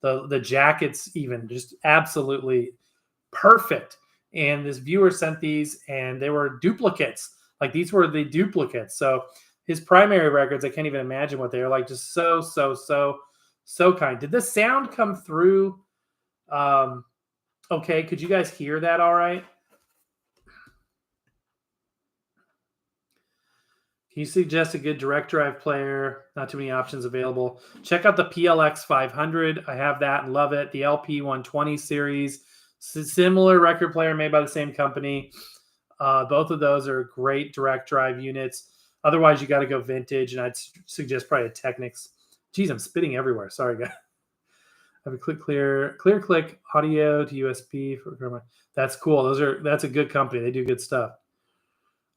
S1: The jackets even just absolutely perfect. And this viewer sent these, and they were duplicates. Like these were the duplicates. So his primary records, I can't even imagine what they are like. Just so kind. Did the sound come through? Okay, could you guys hear that all right? Can you suggest a good direct drive player? Not too many options available. Check out the PLX 500. I have that and love it. The LP 120 series, similar record player made by the same company. Both of those are great direct drive units. Otherwise, you got to go vintage, and I'd suggest probably a Technics. Geez, I'm spitting everywhere. Sorry, guys. I have a clear click audio to USB for. That's cool. That's a good company. They do good stuff.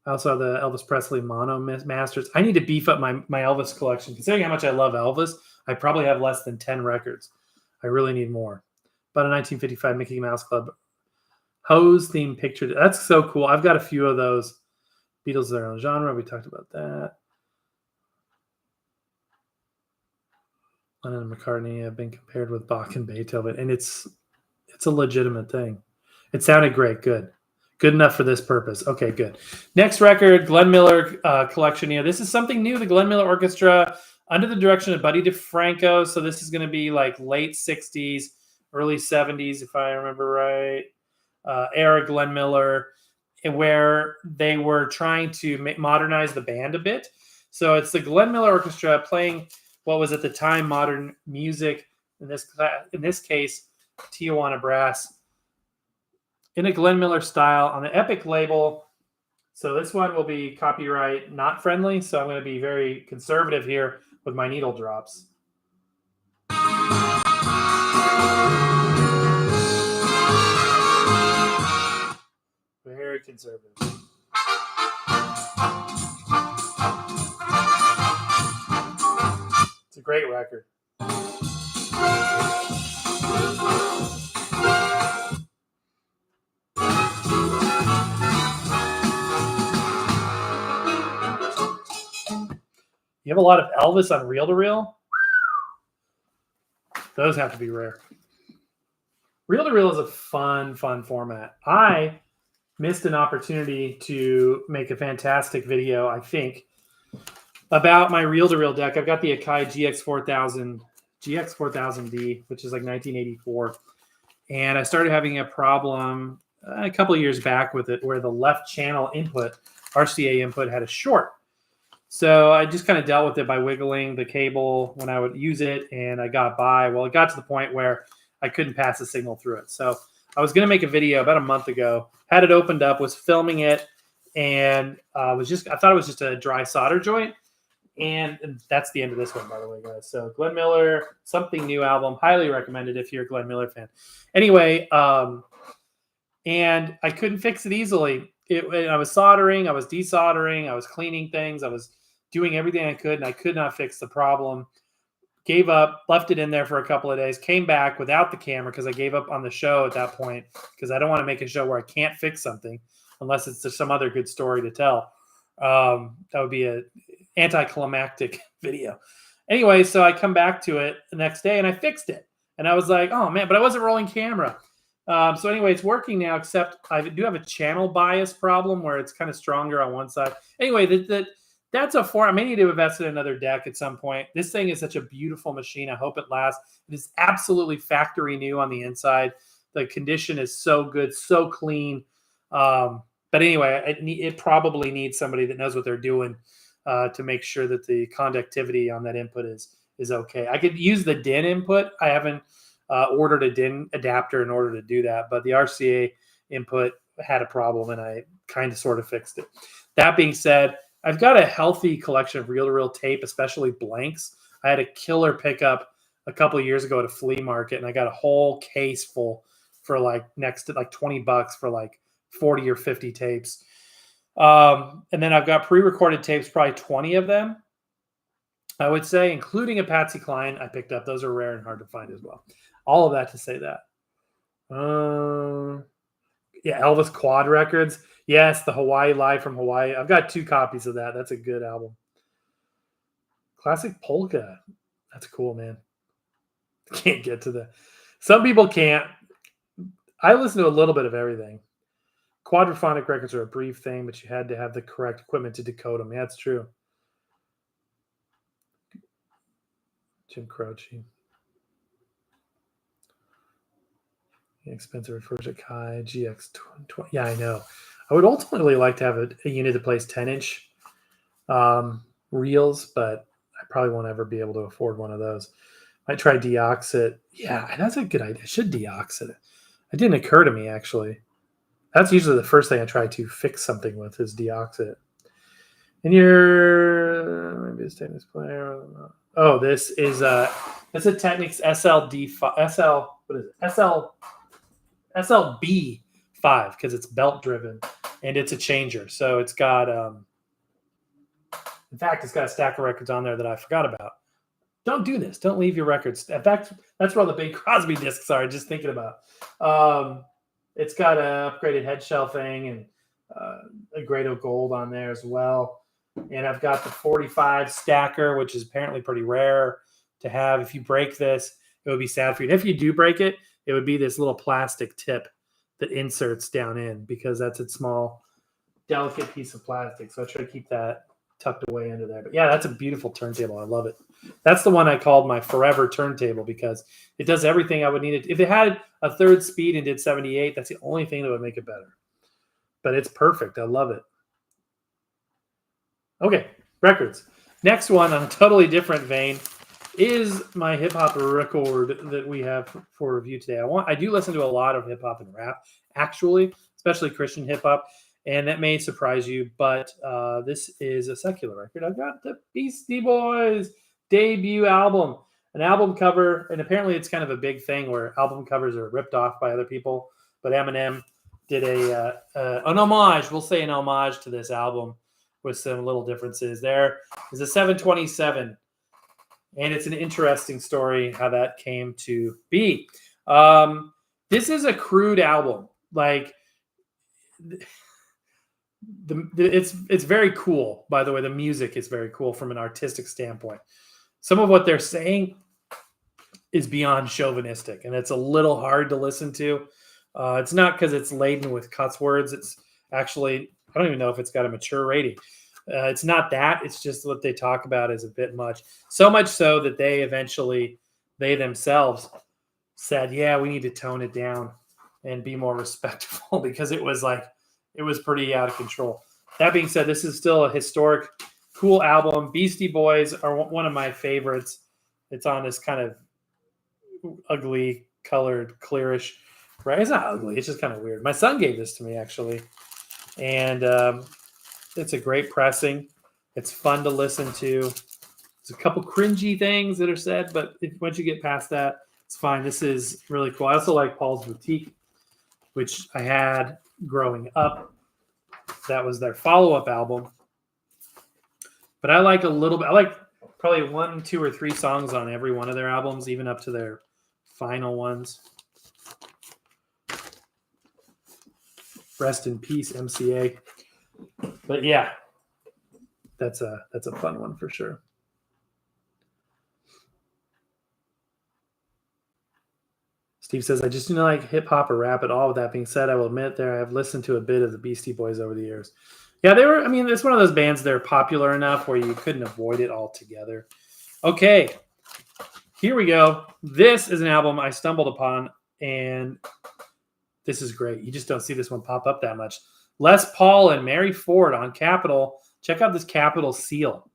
S1: I also have the Elvis Presley mono masters. I need to beef up my Elvis collection. Considering how much I love Elvis, I probably have less than 10 records. I really need more. But a 1955 Mickey Mouse Club hose theme picture. That's so cool. I've got a few of those. Beatles, their own genre. We talked about that. Lennon and McCartney have been compared with Bach and Beethoven, and it's a legitimate thing. It sounded great. Good enough for this purpose. Okay, good. Next record, Glenn Miller collection here. This is something new. The Glenn Miller Orchestra under the direction of Buddy DeFranco. So this is going to be like late 60s, early 70s, if I remember right. Era Glenn Miller, where they were trying to modernize the band a bit. So it's the Glenn Miller Orchestra playing what was at the time modern music, in this case, Tijuana Brass, in a Glenn Miller style on the Epic label. So this one will be copyright not friendly, so I'm going to be very conservative here with my needle drops. Very conservative. It's a great record. You have a lot of Elvis on reel-to-reel? Those have to be rare. Reel-to-reel is a fun format. I missed an opportunity to make a fantastic video, I think, about my reel-to-reel deck. I've got the Akai GX4000D, which is like 1984. And I started having a problem a couple of years back with it where the left channel input, RCA input, had a short. So I just kind of dealt with it by wiggling the cable when I would use it, and I got by. Well, it got to the point where I couldn't pass a signal through it. So I was going to make a video about a month ago, had it opened up, was filming it, and I thought it was just a dry solder joint. And that's the end of this one, by the way, guys. So Glenn Miller, Something New album, highly recommended if you're a Glenn Miller fan. Anyway, and I couldn't fix it easily. I was soldering, I was desoldering, I was cleaning things, I was doing everything I could, and I could not fix the problem. Gave up, left it in there for a couple of days, came back without the camera because I gave up on the show at that point because I don't want to make a show where I can't fix something unless it's just some other good story to tell. That would be anticlimactic video. Anyway, so I come back to it the next day and I fixed it. And I was like, oh man, but I wasn't rolling camera. So anyway, it's working now, except I do have a channel bias problem where it's kind of stronger on one side. Anyway, that's a form. I may need to invest in another deck at some point. This thing is such a beautiful machine. I hope it lasts. It is absolutely factory new on the inside. The condition is so good, so clean. But anyway, it probably needs somebody that knows what they're doing to make sure that the conductivity on that input is okay. I could use the DIN input. I haven't ordered a DIN adapter in order to do that, but the RCA input had a problem and I kind of sort of fixed it. That being said, I've got a healthy collection of reel-to-reel tape, especially blanks. I had a killer pickup a couple of years ago at a flea market, and I got a whole case full for like next to like $20 for like 40 or 50 tapes. And then I've got pre-recorded tapes, probably 20 of them, I would say, including a Patsy Cline I picked up. Those are rare and hard to find as well. All of that to say that. Yeah, Elvis Quad Records. Yes, the Hawaii Live from Hawaii. I've got 2 copies of that. That's a good album. Classic Polka. That's cool, man. Can't get to the... Some people can't. I listen to a little bit of everything. Quadraphonic records are a brief thing, but you had to have the correct equipment to decode them. Yeah, that's true. Jim Croce. Expensive refers to Kai GX20. Yeah, I know. I would ultimately like to have a unit that plays 10-inch reels, but I probably won't ever be able to afford one of those. Might try Deoxit. Yeah, that's a good idea. I should Deoxit it. It didn't occur to me, actually. That's usually the first thing I try to fix something with is Deoxit. And maybe this Technics player. Oh, this is it's a Technics SLB5 because it's belt driven and it's a changer. So it's got in fact, it's got a stack of records on there that I forgot about. Don't do this. Don't leave your records. In fact, that's where all the Bing Crosby discs are. Just thinking about. It's got an upgraded head shelving and a Grado Gold on there as well. And I've got the 45 stacker, which is apparently pretty rare to have. If you break this, it would be sad for you. And if you do break it, it would be this little plastic tip that inserts down in because that's a small, delicate piece of plastic. So I try to keep that tucked away into there. But yeah, that's a beautiful turntable. I love it. That's the one I called my forever turntable because it does everything I would need it. If it had a third speed and did 78, that's the only thing that would make it better. But it's perfect. I love it. Okay, records. Next one on a totally different vein is my hip hop record that we have for review today. I do listen to a lot of hip hop and rap, actually, especially Christian hip hop, and that may surprise you, but this is a secular record. I've got the Beastie Boys debut album, an album cover, and apparently it's kind of a big thing where album covers are ripped off by other people, but Eminem did an homage, we'll say an homage to this album with some little differences. There is a 727, and it's an interesting story how that came to be. This is a crude album. Like, it's very cool, by the way. The music is very cool from an artistic standpoint. Some of what they're saying is beyond chauvinistic, and it's a little hard to listen to. It's not because it's laden with cuss words. It's actually, I don't even know if it's got a mature rating. It's not that. It's just what they talk about is a bit much. So much so that they themselves said, yeah, we need to tone it down and be more respectful because it was pretty out of control. That being said, this is still a historic, cool album. Beastie Boys are one of my favorites. It's on this kind of ugly colored, clearish, right? It's not ugly. It's just kind of weird. My son gave this to me, actually. And it's a great pressing. It's fun to listen to. There's a couple cringy things that are said, but once you get past that, it's fine. This is really cool. I also like Paul's Boutique, which I had growing up. That was their follow-up album. But I like a little bit. I like probably 1, 2, or 3 songs on every one of their albums, even up to their final ones. Rest in peace, MCA. But yeah, that's a fun one for sure. Steve says, I just do not like hip hop or rap at all. With that being said, I will admit there I have listened to a bit of the Beastie Boys over the years. Yeah, they were, I mean, it's one of those bands that are popular enough where you couldn't avoid it altogether. Okay, here we go. This is an album I stumbled upon, and this is great. You just don't see this one pop up that much. Les Paul and Mary Ford on Capitol. Check out this Capitol seal.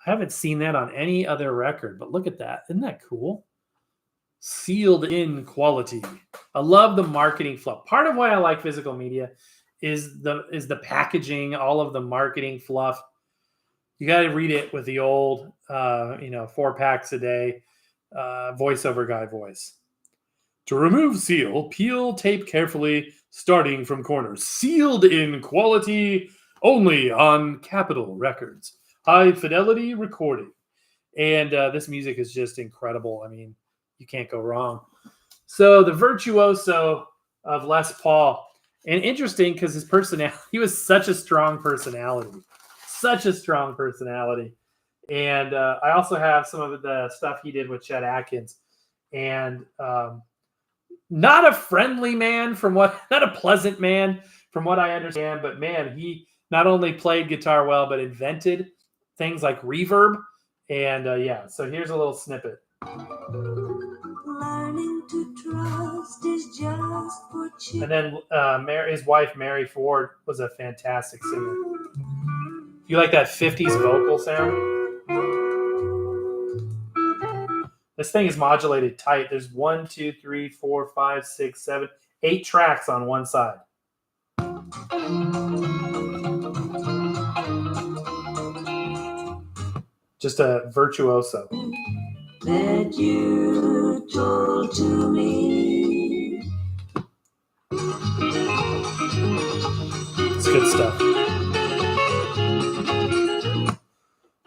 S1: I haven't seen that on any other record, but look at that. Isn't that cool? Sealed in quality. I love the marketing fluff. Part of why I like physical media is the packaging, all of the marketing fluff. You got to read it with the old, 4 packs a day voiceover guy voice. To remove seal, peel tape carefully, starting from corners. Sealed in quality, only on Capitol Records. High fidelity recording. And this music is just incredible. I mean, you can't go wrong. So the virtuoso of Les Paul. And interesting because his personality, he was such a strong personality. Such a strong personality. And I also have some of the stuff he did with Chet Atkins. And not a friendly man not a pleasant man from what I understand, but man, he not only played guitar well, but invented things like reverb. And so here's a little snippet. Learning to trust is just for children. And then his wife, Mary Ford, was a fantastic singer. You like that 50s vocal sound? This thing is modulated tight. There's 1, 2, 3, 4, 5, 6, 7, 8 tracks on one side. Just a virtuoso. That you told to me. It's good stuff.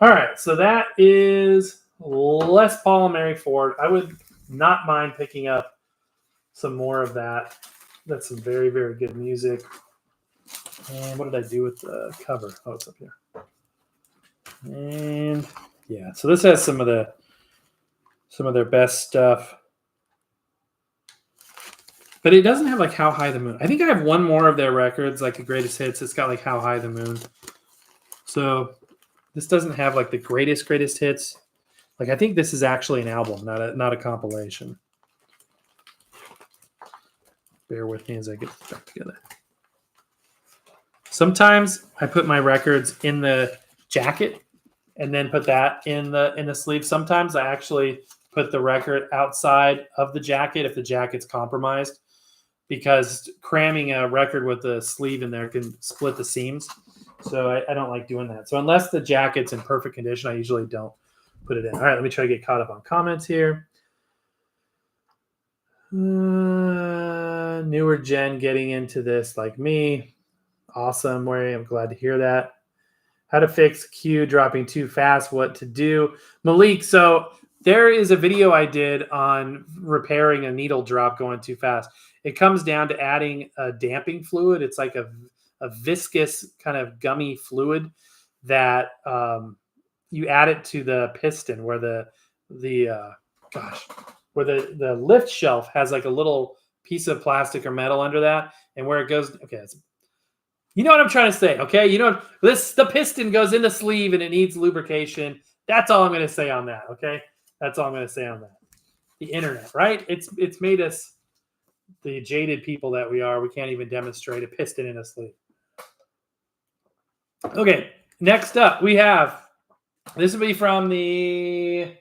S1: All right, so that is Les Paul and Mary Ford. I would not mind picking up some more of that. That's some very, very good music. And what did I do with the cover? Oh, it's up here. And yeah, so this has some of their best stuff. But it doesn't have like How High the Moon. I think I have one more of their records, like the greatest hits. It's got like How High the Moon. So this doesn't have like the greatest hits. Like I think this is actually an album, not a compilation. Bear with me as I get this back together. Sometimes I put my records in the jacket and then put that in the sleeve. Sometimes I actually put the record outside of the jacket if the jacket's compromised, because cramming a record with the sleeve in there can split the seams. So I don't like doing that. So unless the jacket's in perfect condition, I usually don't put it in. All right, let me try to get caught up on comments here. Newer gen getting into this like me. Awesome, Maury. I'm glad to hear that. How to fix Q dropping too fast, what to do. Malik, so there is a video I did on repairing a needle drop going too fast. It comes down to adding a damping fluid. It's like a viscous kind of gummy fluid that you add it to the piston where the lift shelf has like a little piece of plastic or metal under that, and where it goes. Okay, you know what I'm trying to say. Okay, the piston goes in the sleeve and it needs lubrication. That's all I'm going to say on that. Okay, that's all I'm going to say on that. The internet, right? It's made us the jaded people that we are. We can't even demonstrate a piston in a sleeve. Okay, next up we have, this will be from either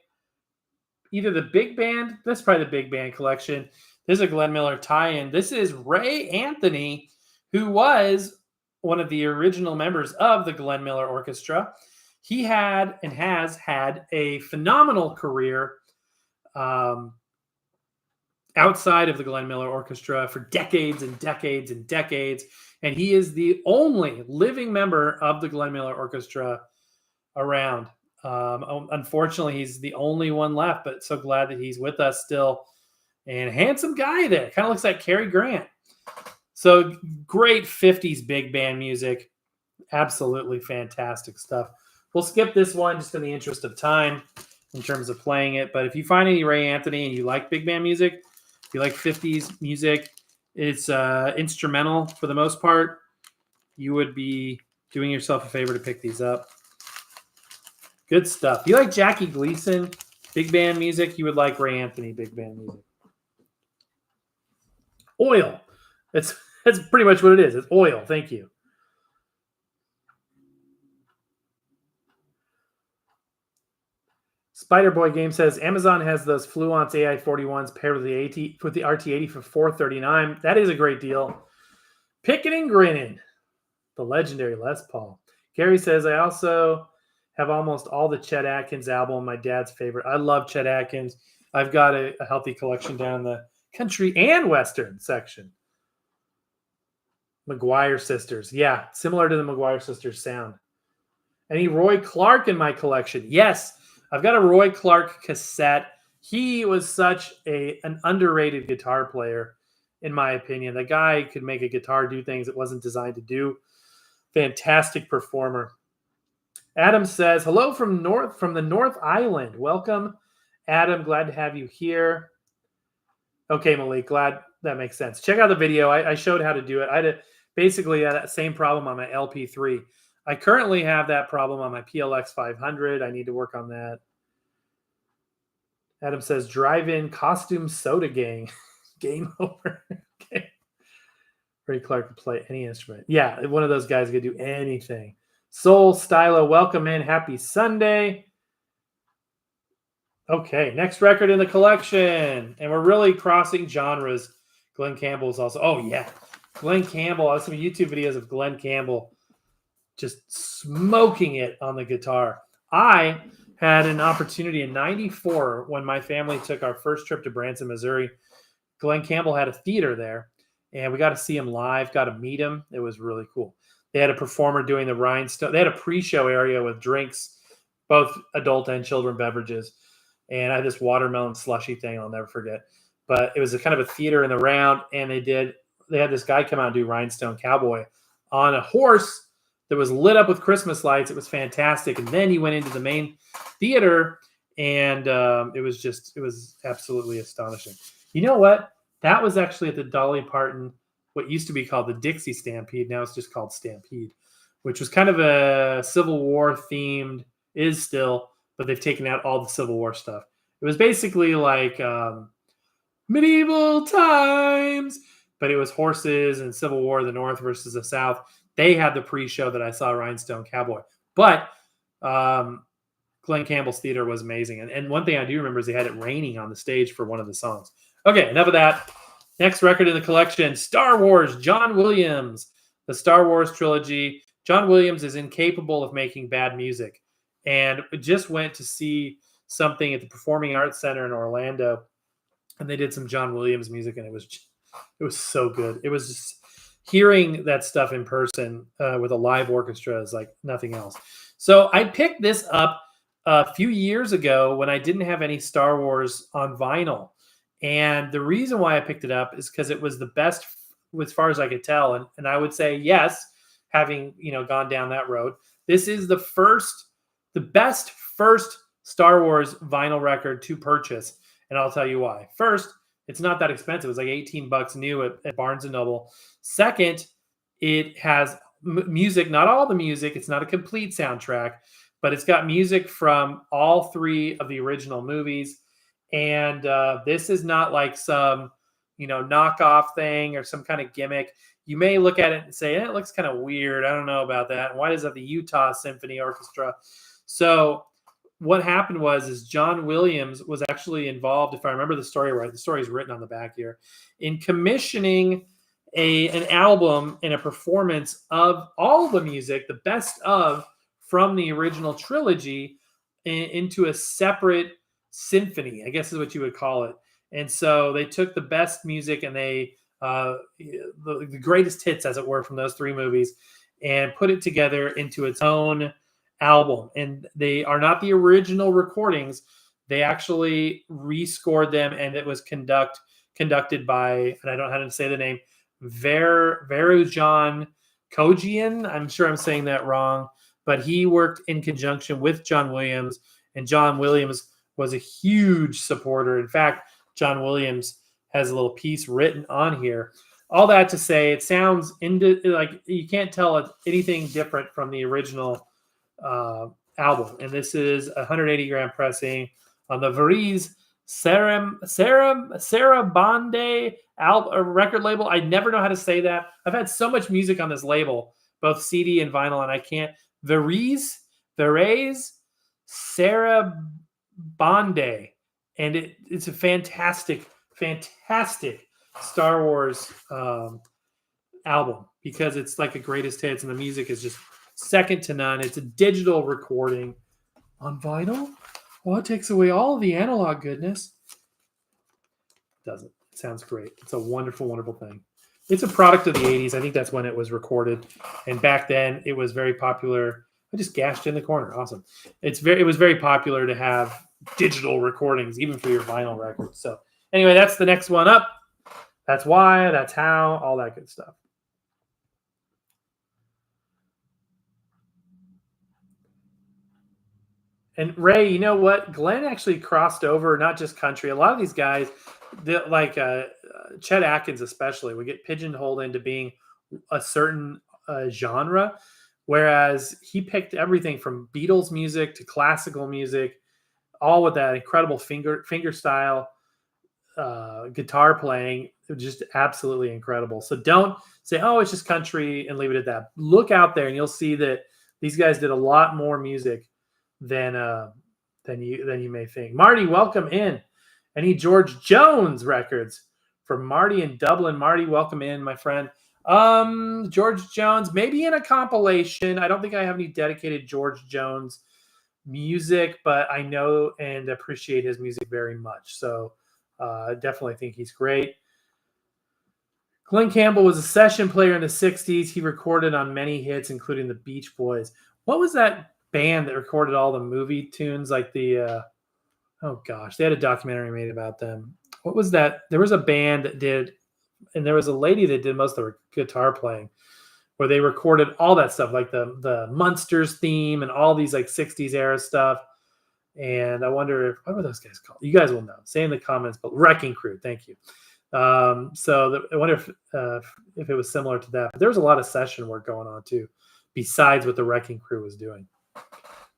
S1: the big band. That's probably the big band collection. This is a Glenn Miller tie-in. This is Ray Anthony, who was one of the original members of the Glenn Miller Orchestra. He had and has had a phenomenal career outside of the Glenn Miller Orchestra for decades and decades and decades. And he is the only living member of the Glenn Miller Orchestra around. Unfortunately, he's the only one left, but so glad that he's with us still. And handsome guy there. Kind of looks like Cary Grant. So great 50s big band music. Absolutely fantastic stuff. We'll skip this one just in the interest of time in terms of playing it. But if you find any Ray Anthony and you like big band music, if you like 50s music, it's instrumental for the most part, you would be doing yourself a favor to pick these up. Good stuff. If you like Jackie Gleason, big band music, you would like Ray Anthony, big band music. Oil. That's pretty much what it is. It's oil. Thank you. Spider Boy Game says Amazon has those Fluence AI41s paired with the RT80 for $439. That is a great deal. Picking and grinning. The legendary Les Paul. Gary says I also have almost all the Chet Atkins album, my dad's favorite. I love Chet Atkins. I've got a healthy collection down in the country and western section. McGuire Sisters. Yeah, similar to the McGuire Sisters sound. Any Roy Clark in my collection? Yes, I've got a Roy Clark cassette. He was such an underrated guitar player, in my opinion. The guy could make a guitar do things it wasn't designed to do. Fantastic performer. Adam says, hello from the North Island. Welcome, Adam. Glad to have you here. Okay, Malik, glad that makes sense. Check out the video. I showed how to do it. I had basically that same problem on my LP3. I currently have that problem on my PLX 500. I need to work on that. Adam says, drive-in costume soda gang. Game over. Okay. Ray Clark could play any instrument. Yeah, one of those guys could do anything. Soul Stylo, welcome in. Happy Sunday. Okay, next record in the collection. And we're really crossing genres. Glenn Campbell is also... Oh, yeah. Glenn Campbell. I have some YouTube videos of Glenn Campbell just smoking it on the guitar. I had an opportunity in 94 when my family took our first trip to Branson, Missouri. Glenn Campbell had a theater there, and we got to see him live, got to meet him. It was really cool. They had a performer doing the Rhinestone. They had a pre-show area with drinks, both adult and children beverages. And I had this watermelon slushy thing I'll never forget. But it was a kind of a theater in the round, and they had this guy come out and do Rhinestone Cowboy on a horse that was lit up with Christmas lights. It was fantastic. And then he went into the main theater, and it was absolutely astonishing. You know what? That was actually at the Dolly Parton, what used to be called the Dixie Stampede. Now it's just called Stampede, which was kind of a Civil War themed, is still, but they've taken out all the Civil War stuff. It was basically like medieval times, but it was horses and Civil War, the North versus the South. They had the pre-show that I saw, Rhinestone Cowboy. But Glenn Campbell's theater was amazing. And one thing I do remember is they had it raining on the stage for one of the songs. Okay, enough of that. Next record in the collection, Star Wars, John Williams. The Star Wars trilogy. John Williams is incapable of making bad music. And just went to see something at the Performing Arts Center in Orlando. And they did some John Williams music, and it was so good. It was just hearing that stuff in person with a live orchestra is like nothing else. So I picked this up a few years ago when I didn't have any Star Wars on vinyl. And the reason why I picked it up is because it was the best as far as I could tell. And I would say, yes, having gone down that road, this is the best first Star Wars vinyl record to purchase. And I'll tell you why. First, it's not that expensive. It's like $18 new at Barnes & Noble. Second, it has music, not all the music. It's not a complete soundtrack, but it's got music from all three of the original movies. And this is not like some, knockoff thing or some kind of gimmick. You may look at it and say, it looks kind of weird. I don't know about that. Why does it have the Utah Symphony Orchestra? So what happened is John Williams was actually involved, if I remember the story right, the story is written on the back here, in commissioning an album and a performance of all the music, the best of from the original trilogy into a separate symphony, I guess is what you would call it. And so they took the best music and they the greatest hits, as it were, from those three movies and put it together into its own album. And they are not the original recordings. They actually rescored them, and it was conducted by, and I don't know how to say the name, Varujan Kojian. I'm sure I'm saying that wrong, but he worked in conjunction with John Williams, and John Williams was a huge supporter. In fact, John Williams has a little piece written on here. All that to say, it sounds like you can't tell anything different from the original album. And this is a 180-gram pressing on the Veriz Sarabande record label. I never know how to say that. I've had so much music on this label, both CD and vinyl, and I can't. Veriz Sarabande. And it's a fantastic Star Wars album because it's like a greatest hits and the music is just second to none. It's a digital recording on vinyl. Well, it takes away all the analog goodness. Doesn't. It sounds great. It's a wonderful, wonderful thing. It's a product of the 80s. I think that's when it was recorded. And back then it was very popular. I just gashed in the corner. Awesome. It was very popular to have digital recordings, even for your vinyl records. So anyway, that's the next one up. That's why, that's how, all that good stuff. And Ray, you know what? Glenn actually crossed over, not just country. A lot of these guys, like Chet Atkins especially, would get pigeonholed into being a certain genre, whereas he picked everything from Beatles music to classical music, all with that incredible finger style guitar playing. Just absolutely incredible. So don't say, oh, it's just country and leave it at that. Look out there and you'll see that these guys did a lot more music than you may think. Marty, welcome in. Any George Jones records from Marty in Dublin? Marty, welcome in, my friend. George Jones, maybe in a compilation. I don't think I have any dedicated George Jones music, but I know and appreciate his music very much. So I definitely think he's great. Glenn Campbell was a session player in the 60s. He recorded on many hits, including the Beach Boys. What was that band that recorded all the movie tunes? Like the, oh gosh, they had a documentary made about them. What was that? There was a band that did, and there was a lady that did most of the guitar playing, where they recorded all that stuff, like the Munsters theme and all these like 60s era stuff. And I wonder what were those guys called? You guys will know. Say in the comments, but Wrecking Crew. Thank you. I wonder if it was similar to that. But there was a lot of session work going on too, besides what the Wrecking Crew was doing.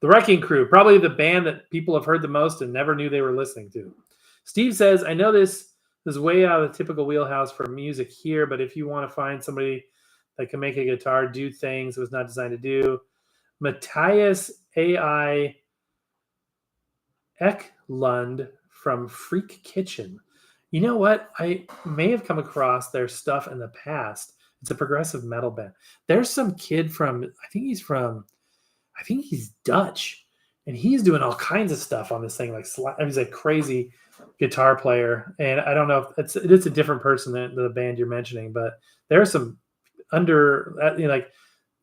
S1: The Wrecking Crew, probably the band that people have heard the most and never knew they were listening to. Steve says, I know this is way out of the typical wheelhouse for music here, but if you want to find somebody that can make a guitar do things it was not designed to do, Matthias A.I. Eklund from Freak Kitchen. You know what? I may have come across their stuff in the past. It's a progressive metal band. There's some kid from, I think he's Dutch, and he's doing all kinds of stuff on this thing. Like he's a crazy guitar player, and I don't know if it's a different person than the band you're mentioning, but there are some like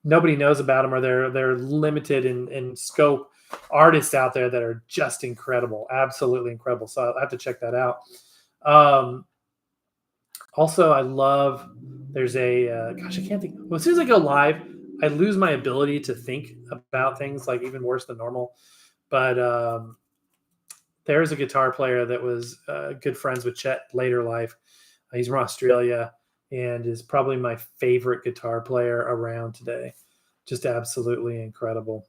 S1: nobody knows about them, or they're limited in scope artists out there that are just incredible, absolutely incredible. So I'll have to check that out. Also, I love, there's a, gosh, I can't think. Well, as soon as I go live, I lose my ability to think about things, like even worse than normal. But there's a guitar player that was good friends with Chet later life. He's from Australia and is probably my favorite guitar player around today. Just absolutely incredible.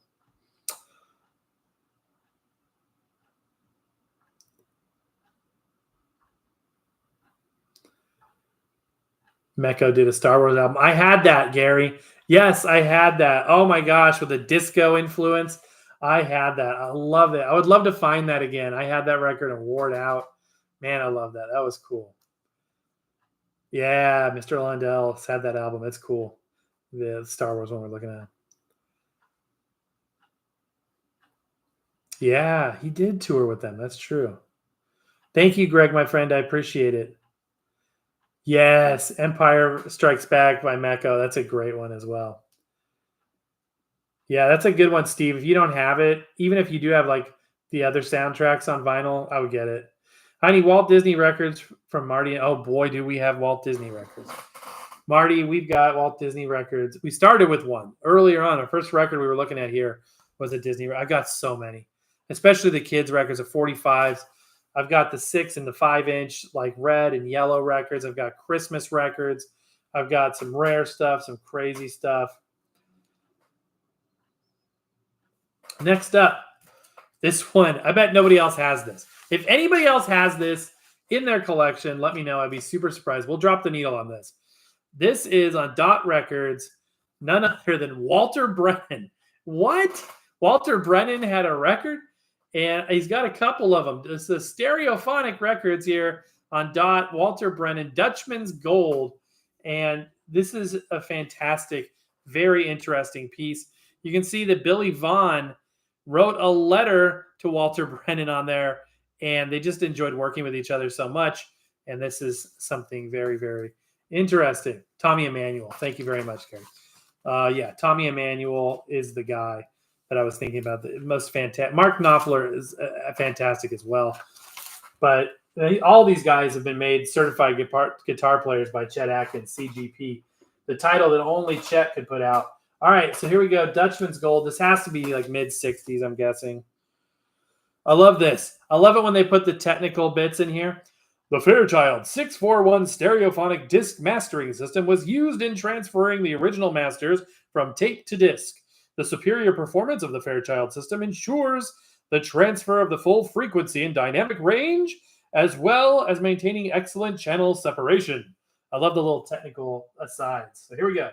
S1: Mecco did a Star Wars album. I had that, Gary. Yes, I had that. Oh my gosh, with a disco influence. I had that. I love it. I would love to find that again. I had that record and wore it out. Man, I love that. That was cool. Yeah, Mr. Lundell had that album. That's cool. The Star Wars one we're looking at. Yeah, he did tour with them. That's true. Thank you, Greg, my friend. I appreciate it. Yes, Empire Strikes Back by Mecco. That's a great one as well. Yeah, that's a good one, Steve. If you don't have it, even if you do have like the other soundtracks on vinyl, I would get it. I need Walt Disney records from Marty. Oh boy, do we have Walt Disney records. Marty, we've got Walt Disney records. We started with one earlier on. Our first record we were looking at here was a Disney. I've got so many, especially the kids' records of 45s. I've got the 6 and the 5-inch, like red and yellow records. I've got Christmas records. I've got some rare stuff, some crazy stuff. Next up, this one. I bet nobody else has this. If anybody else has this in their collection, let me know. I'd be super surprised. We'll drop the needle on this. This is on Dot Records, none other than Walter Brennan. What? Walter Brennan had a record, and he's got a couple of them. It's the stereophonic records here on Dot. Walter Brennan, Dutchman's Gold. And this is a fantastic, very interesting piece. You can see that Billy Vaughn wrote a letter to Walter Brennan on there, and they just enjoyed working with each other so much. And this is something very, very interesting. Tommy Emmanuel. Thank you very much, Gary. Yeah, Tommy Emmanuel is the guy that I was thinking about. The most fantastic. Mark Knopfler is fantastic as well. But all these guys have been made certified guitar players by Chet Atkins, CGP. The title that only Chet could put out. All right, so here we go. Dutchman's Gold. This has to be like mid-60s, I'm guessing. I love this. I love it when they put the technical bits in here. The Fairchild 641 stereophonic disc mastering system was used in transferring the original masters from tape to disc. The superior performance of the Fairchild system ensures the transfer of the full frequency and dynamic range, as well as maintaining excellent channel separation. I love the little technical asides. So here we go.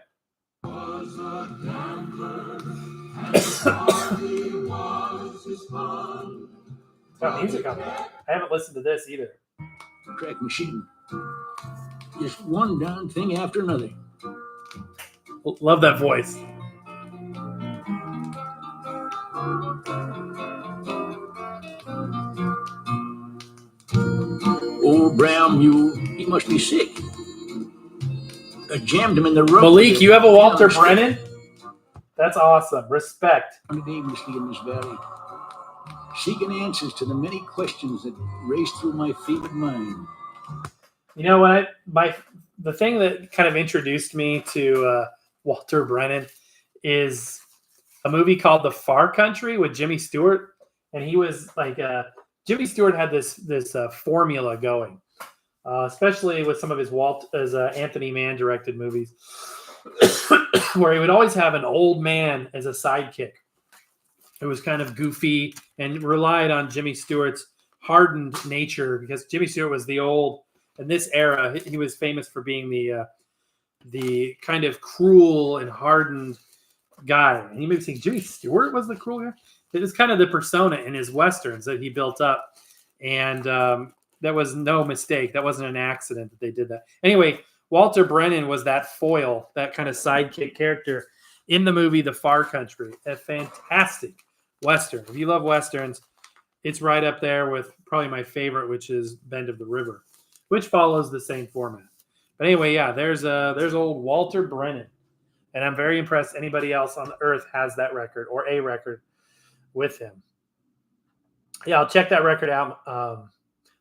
S1: Was a gambler, and party was his fun. It's got music on it. I haven't listened to this either.
S4: Track machine. Just one darn thing after another.
S1: Love that voice.
S4: Old brown mule, he must be sick. I jammed him in the road.
S1: Malik, you have a Walter Brennan? That's awesome. Respect.
S4: Aimlessly in this valley, seeking answers to the many questions that race through my fevered mind.
S1: You know what? The thing that kind of introduced me to Walter Brennan is a movie called The Far Country with Jimmy Stewart, and he was like Jimmy Stewart had this formula going, especially with some of his Anthony Mann directed movies, where he would always have an old man as a sidekick. It was kind of goofy and relied on Jimmy Stewart's hardened nature, because Jimmy Stewart was the old. In this era, he was famous for being the kind of cruel and hardened guy. And you may be saying Jimmy Stewart was the cruel guy. It was kind of the persona in his westerns that he built up, and that was no mistake. That wasn't an accident that they did that. Anyway, Walter Brennan was that foil, that kind of sidekick character in the movie The Far Country. A fantastic western. If you love westerns, it's right up there with probably my favorite, which is Bend of the River, which follows the same format. But anyway, yeah, there's old Walter Brennan, and I'm very impressed anybody else on the earth has that record or a record with him. Yeah, I'll check that record out.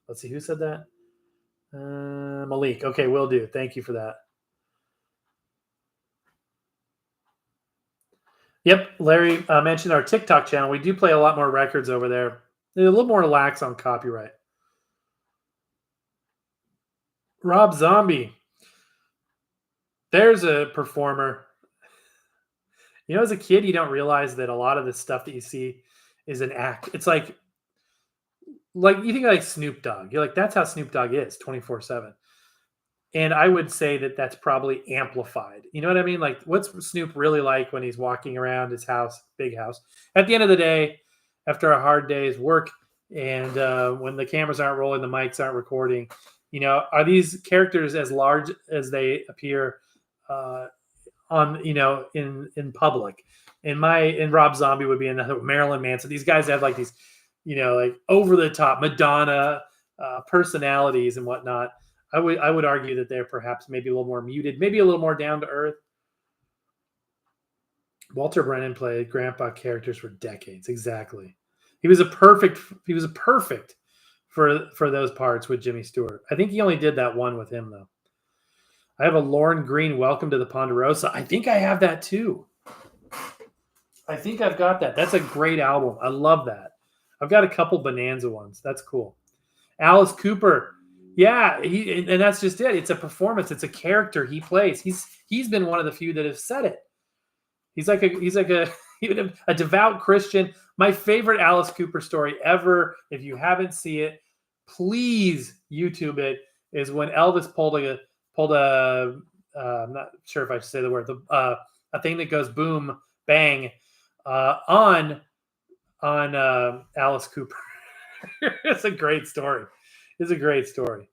S1: Let's see, who said that? Malik. Okay, will do. Thank you for that. Yep, Larry mentioned our TikTok channel. We do play a lot more records over there. They're a little more lax on copyright. Rob Zombie. There's a performer. You know, as a kid, you don't realize that a lot of the stuff that you see is an act. It's like you think like Snoop Dogg. You're like, that's how Snoop Dogg is 24/7. And I would say that that's probably amplified. You know what I mean? Like, what's Snoop really like when he's walking around his house, big house? At the end of the day, after a hard day's work, and when the cameras aren't rolling, the mics aren't recording, you know, are these characters as large as they appear on, you know, in public? And Rob Zombie would be another. Marilyn Manson. These guys have like these, you know, like over the top Madonna personalities and whatnot. I would argue that they're perhaps maybe a little more muted, maybe a little more down to earth. Walter Brennan played grandpa characters for decades. Exactly. He was perfect for those parts with Jimmy Stewart. I think he only did that one with him though. I have a Lauren Green Welcome to the Ponderosa. I think I have that too. I think I've got that. That's a great album. I love that. I've got a couple Bonanza ones. That's cool. Alice Cooper. Yeah, and that's just it. It's a performance. It's a character he plays. He's been one of the few that have said it. He's like a even a devout Christian. My favorite Alice Cooper story ever, if you haven't seen it, please YouTube it, is when Elvis pulled a I'm not sure if I should say the word, a thing that goes boom, bang, on Alice Cooper. It's a great story. It's a great story.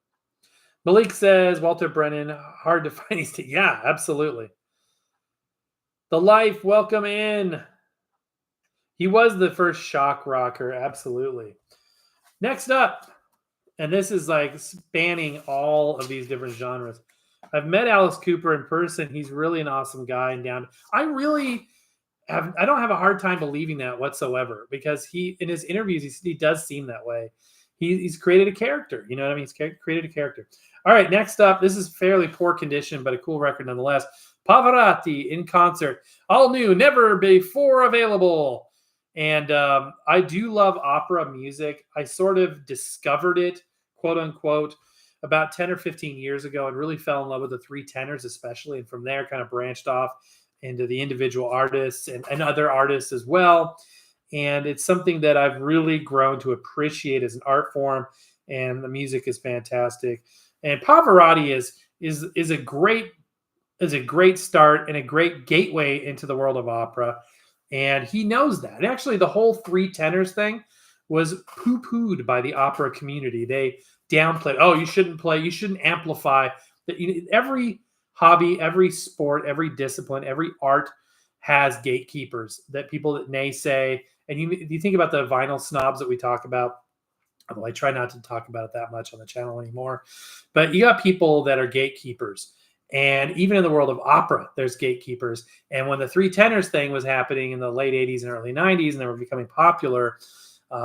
S1: Malik says, Walter Brennan, hard to find these. Yeah, absolutely. The Life, welcome in. He was the first shock rocker, absolutely. Next up, and this is like spanning all of these different genres. I've met Alice Cooper in person. He's really an awesome guy and down. I don't have a hard time believing that whatsoever, because in his interviews, he does seem that way. He's created a character. You know what I mean? He's created a character. All right, next up, this is fairly poor condition, but a cool record nonetheless. Pavarotti in concert. All new, never before available. And I do love opera music. I sort of discovered it, quote unquote, about 10 or 15 years ago, and really fell in love with the three tenors especially. And from there kind of branched off into the individual artists and other artists as well. And it's something that I've really grown to appreciate as an art form, and the music is fantastic. And Pavarotti is a great start and a great gateway into the world of opera. And he knows that. And actually, the whole three tenors thing was poo-pooed by the opera community. They downplayed, you shouldn't amplify. Every hobby, every sport, every discipline, every art has gatekeepers, that people that naysay. And you think about the vinyl snobs that we talk about. Although I try not to talk about it that much on the channel anymore. But you got people that are gatekeepers. And even in the world of opera, there's gatekeepers. And when the three tenors thing was happening in the late 80s and early 90s, and they were becoming popular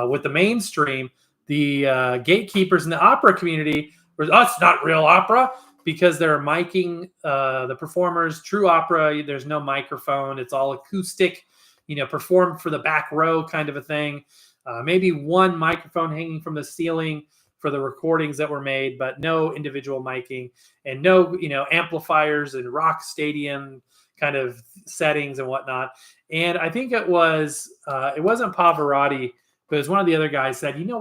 S1: with the mainstream, the gatekeepers in the opera community were, it's not real opera, because they're miking the performers. True opera, there's no microphone. It's all acoustic, performed for the back row kind of a thing. Maybe one microphone hanging from the ceiling for the recordings that were made, but no individual miking, and no, amplifiers and rock stadium kind of settings and whatnot. And I think it wasn't Pavarotti, but it was one of the other guys said, we know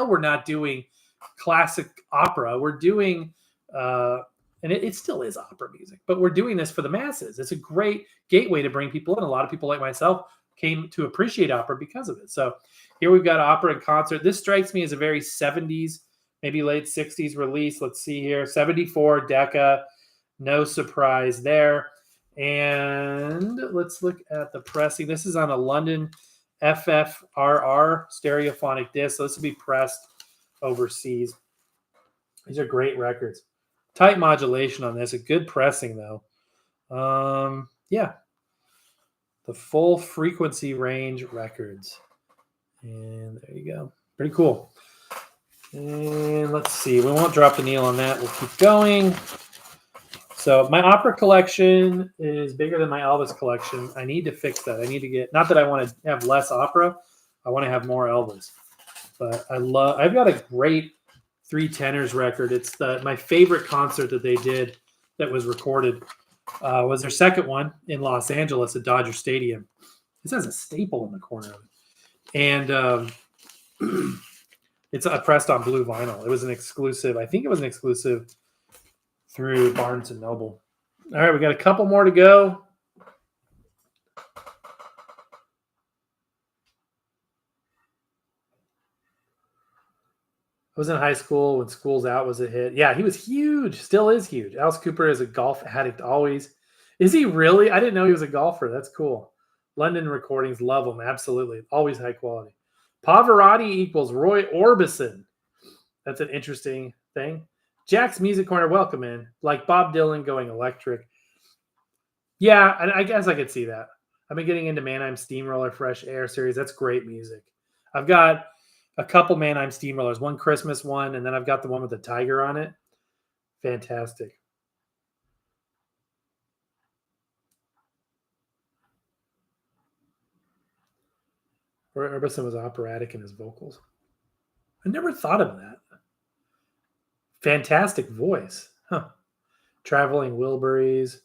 S1: we're not doing classic opera. We're doing, and it still is opera music, but we're doing this for the masses. It's a great gateway to bring people in. A lot of people like myself came to appreciate opera because of it. So here we've got opera in concert. This strikes me as a very 70s, maybe late 60s release. Let's see here. 74 Decca. No surprise there. And let's look at the pressing. This is on a London FFRR stereophonic disc. So this will be pressed overseas. These are great records. Tight modulation on this. A good pressing, though. Yeah. The full frequency range records. And there you go. Pretty cool. And let's see. We won't drop the needle on that. We'll keep going. So my opera collection is bigger than my Elvis collection. I need to fix that. I need to get, not that I want to have less opera. I want to have more Elvis. But I've got a great three tenors record. It's my favorite concert that they did that was recorded. Was their second one in Los Angeles at Dodger Stadium. This has a staple in the corner of it. And it's pressed on blue vinyl. It was an exclusive. I think it was an exclusive through Barnes & Noble. All right, we got a couple more to go. I was in high school when School's Out was a hit. Yeah, he was huge. Still is huge. Alice Cooper is a golf addict always. Is he really? I didn't know he was a golfer. That's cool. London recordings, love them. Absolutely. Always high quality. Pavarotti equals Roy Orbison. That's an interesting thing. Jack's Music Corner, welcome in. Like Bob Dylan going electric. Yeah, I guess I could see that. I've been getting into Mannheim Steamroller Fresh Air series. That's great music. I've got a couple Mannheim Steamrollers, one Christmas one, and then I've got the one with the tiger on it. Fantastic. Orbison was operatic in his vocals. I never thought of that. Fantastic voice. Huh. Traveling Wilburys.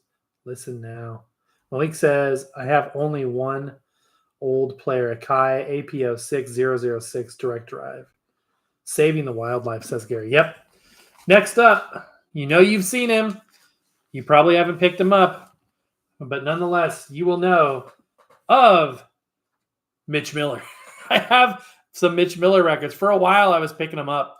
S1: Listen now. Malik says, I have only one old player, Akai APO 6006 direct drive. Saving the wildlife, says Gary. Yep. Next up, you know you've seen him. You probably haven't picked him up, but nonetheless, you will know of Mitch Miller. I have some Mitch Miller records. For a while, I was picking them up,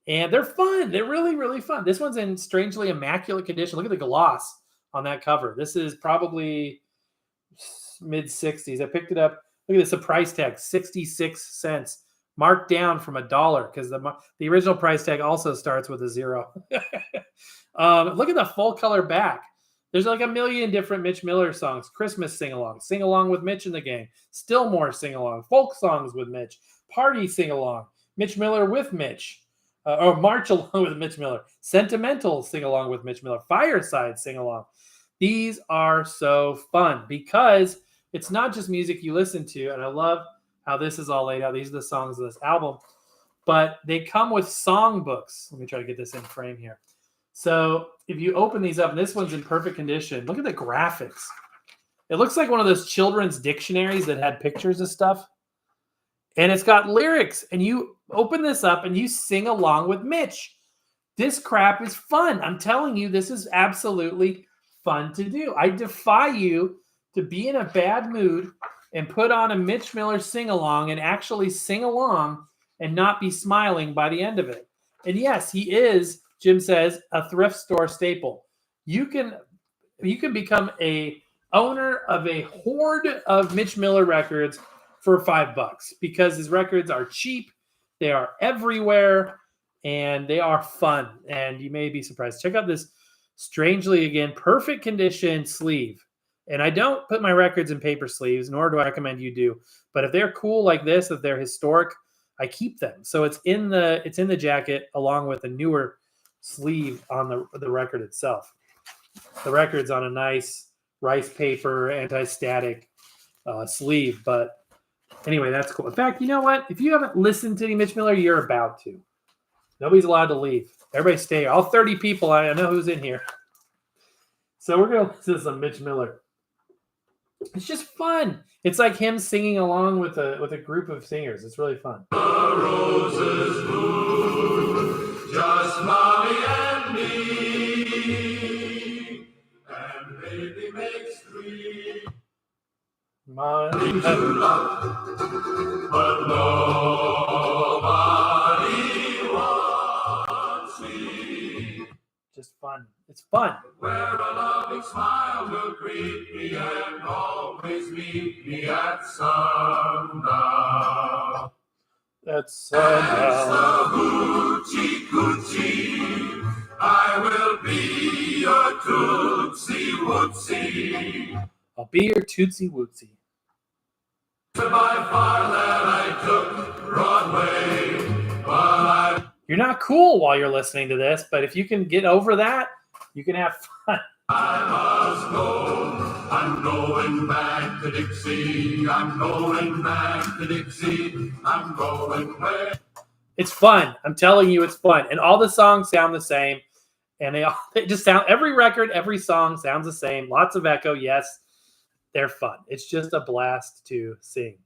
S1: and they're fun. They're really, really fun. This one's in strangely immaculate condition. Look at the gloss on that cover. This is probably mid-60s. I picked it up. Look at this, the price tag, 66 cents. Marked down from $1 because the original price tag also starts with a 0. Look at the full color back. There's like a million different Mitch Miller songs. Christmas sing-along. Sing-along with Mitch and the gang. Still more sing-along. Folk songs with Mitch. Party sing-along. Mitch Miller with Mitch. Or March along with Mitch Miller. Sentimental sing-along with Mitch Miller. Fireside sing-along. These are so fun because it's not just music you listen to, and I love how this is all laid out. These are the songs of this album, but they come with songbooks. Let me try to get this in frame here. So if you open these up, and this one's in perfect condition, look at the graphics. It looks like one of those children's dictionaries that had pictures of stuff, and it's got lyrics, and you open this up and you sing along with Mitch. This crap is fun. I'm telling you, this is absolutely fun to do. I defy you to be in a bad mood and put on a Mitch Miller sing-along and actually sing along and not be smiling by the end of it. And yes, he is, Jim says, a thrift store staple. You can become a owner of a horde of Mitch Miller records for $5 because his records are cheap, they are everywhere, and they are fun. And you may be surprised. Check out this strangely, again, perfect condition sleeve. And I don't put my records in paper sleeves, nor do I recommend you do. But if they're cool like this, if they're historic, I keep them. So it's in the jacket along with a newer sleeve on the record itself. The record's on a nice rice paper, anti-static sleeve. But anyway, that's cool. In fact, you know what? If you haven't listened to any Mitch Miller, you're about to. Nobody's allowed to leave. Everybody stay. All 30 people, I know who's in here. So we're going to listen to some Mitch Miller. It's just fun. It's like him singing along with a group of singers. It's really fun.
S2: The roses bloom, just mommy and me, and baby makes 3.
S1: Mommy
S2: To love, but nobody wants me.
S1: Just fun. It's fun.
S2: Where a loving smile will greet me and always meet me at sundown.
S1: That's
S2: As the hoochie coochie, I will be your tootsie wootsie.
S1: I'll be your tootsie wootsy.
S2: By far that I took Broadway, but I
S1: You're not cool while you're listening to this, but if you can get over that, you can have fun.
S2: must go. I'm going back to Dixie. I'm going back to Dixie. I'm going where?
S1: It's fun. I'm telling you, it's fun. And all the songs sound the same. And they just sound, every record, every song sounds the same. Lots of echo. Yes, they're fun. It's just a blast to sing.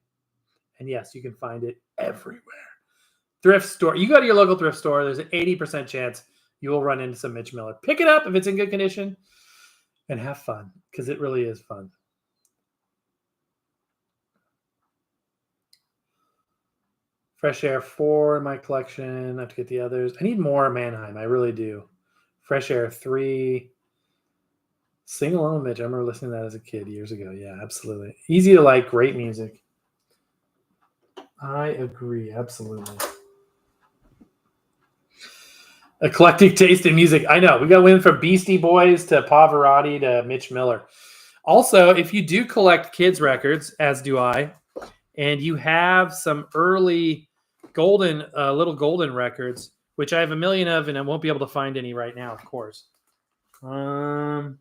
S1: And yes, you can find it everywhere. Thrift store. You go to your local thrift store, there's an 80% chance you will run into some Mitch Miller. Pick it up if it's in good condition and have fun because it really is fun. Fresh Air 4 in my collection. I have to get the others. I need more Mannheim. I really do. Fresh Air 3. Sing Along with Mitch. I remember listening to that as a kid years ago. Yeah, absolutely. Easy to like. Great music. I agree. Absolutely. Eclectic taste in music. I know. We got win from Beastie Boys to Pavarotti to Mitch Miller. Also, if you do collect kids' records, as do I, and you have some early golden, little golden records, which I have a million of, and I won't be able to find any right now, of course. Come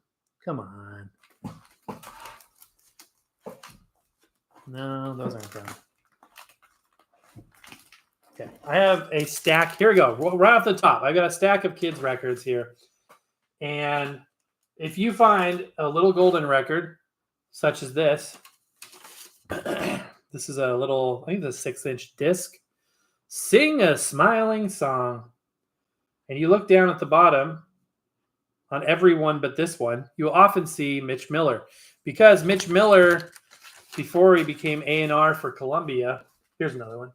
S1: on. No, those aren't them. Okay, I have a stack. Here we go. Right off the top, I've got a stack of kids' records here. And if you find a little golden record, such as this, this is a little, I think it's a 6-inch disc. Sing a Smiling Song. And you look down at the bottom on every one but this one, you'll often see Mitch Miller. Because Mitch Miller, before he became A&R for Columbia, here's another one,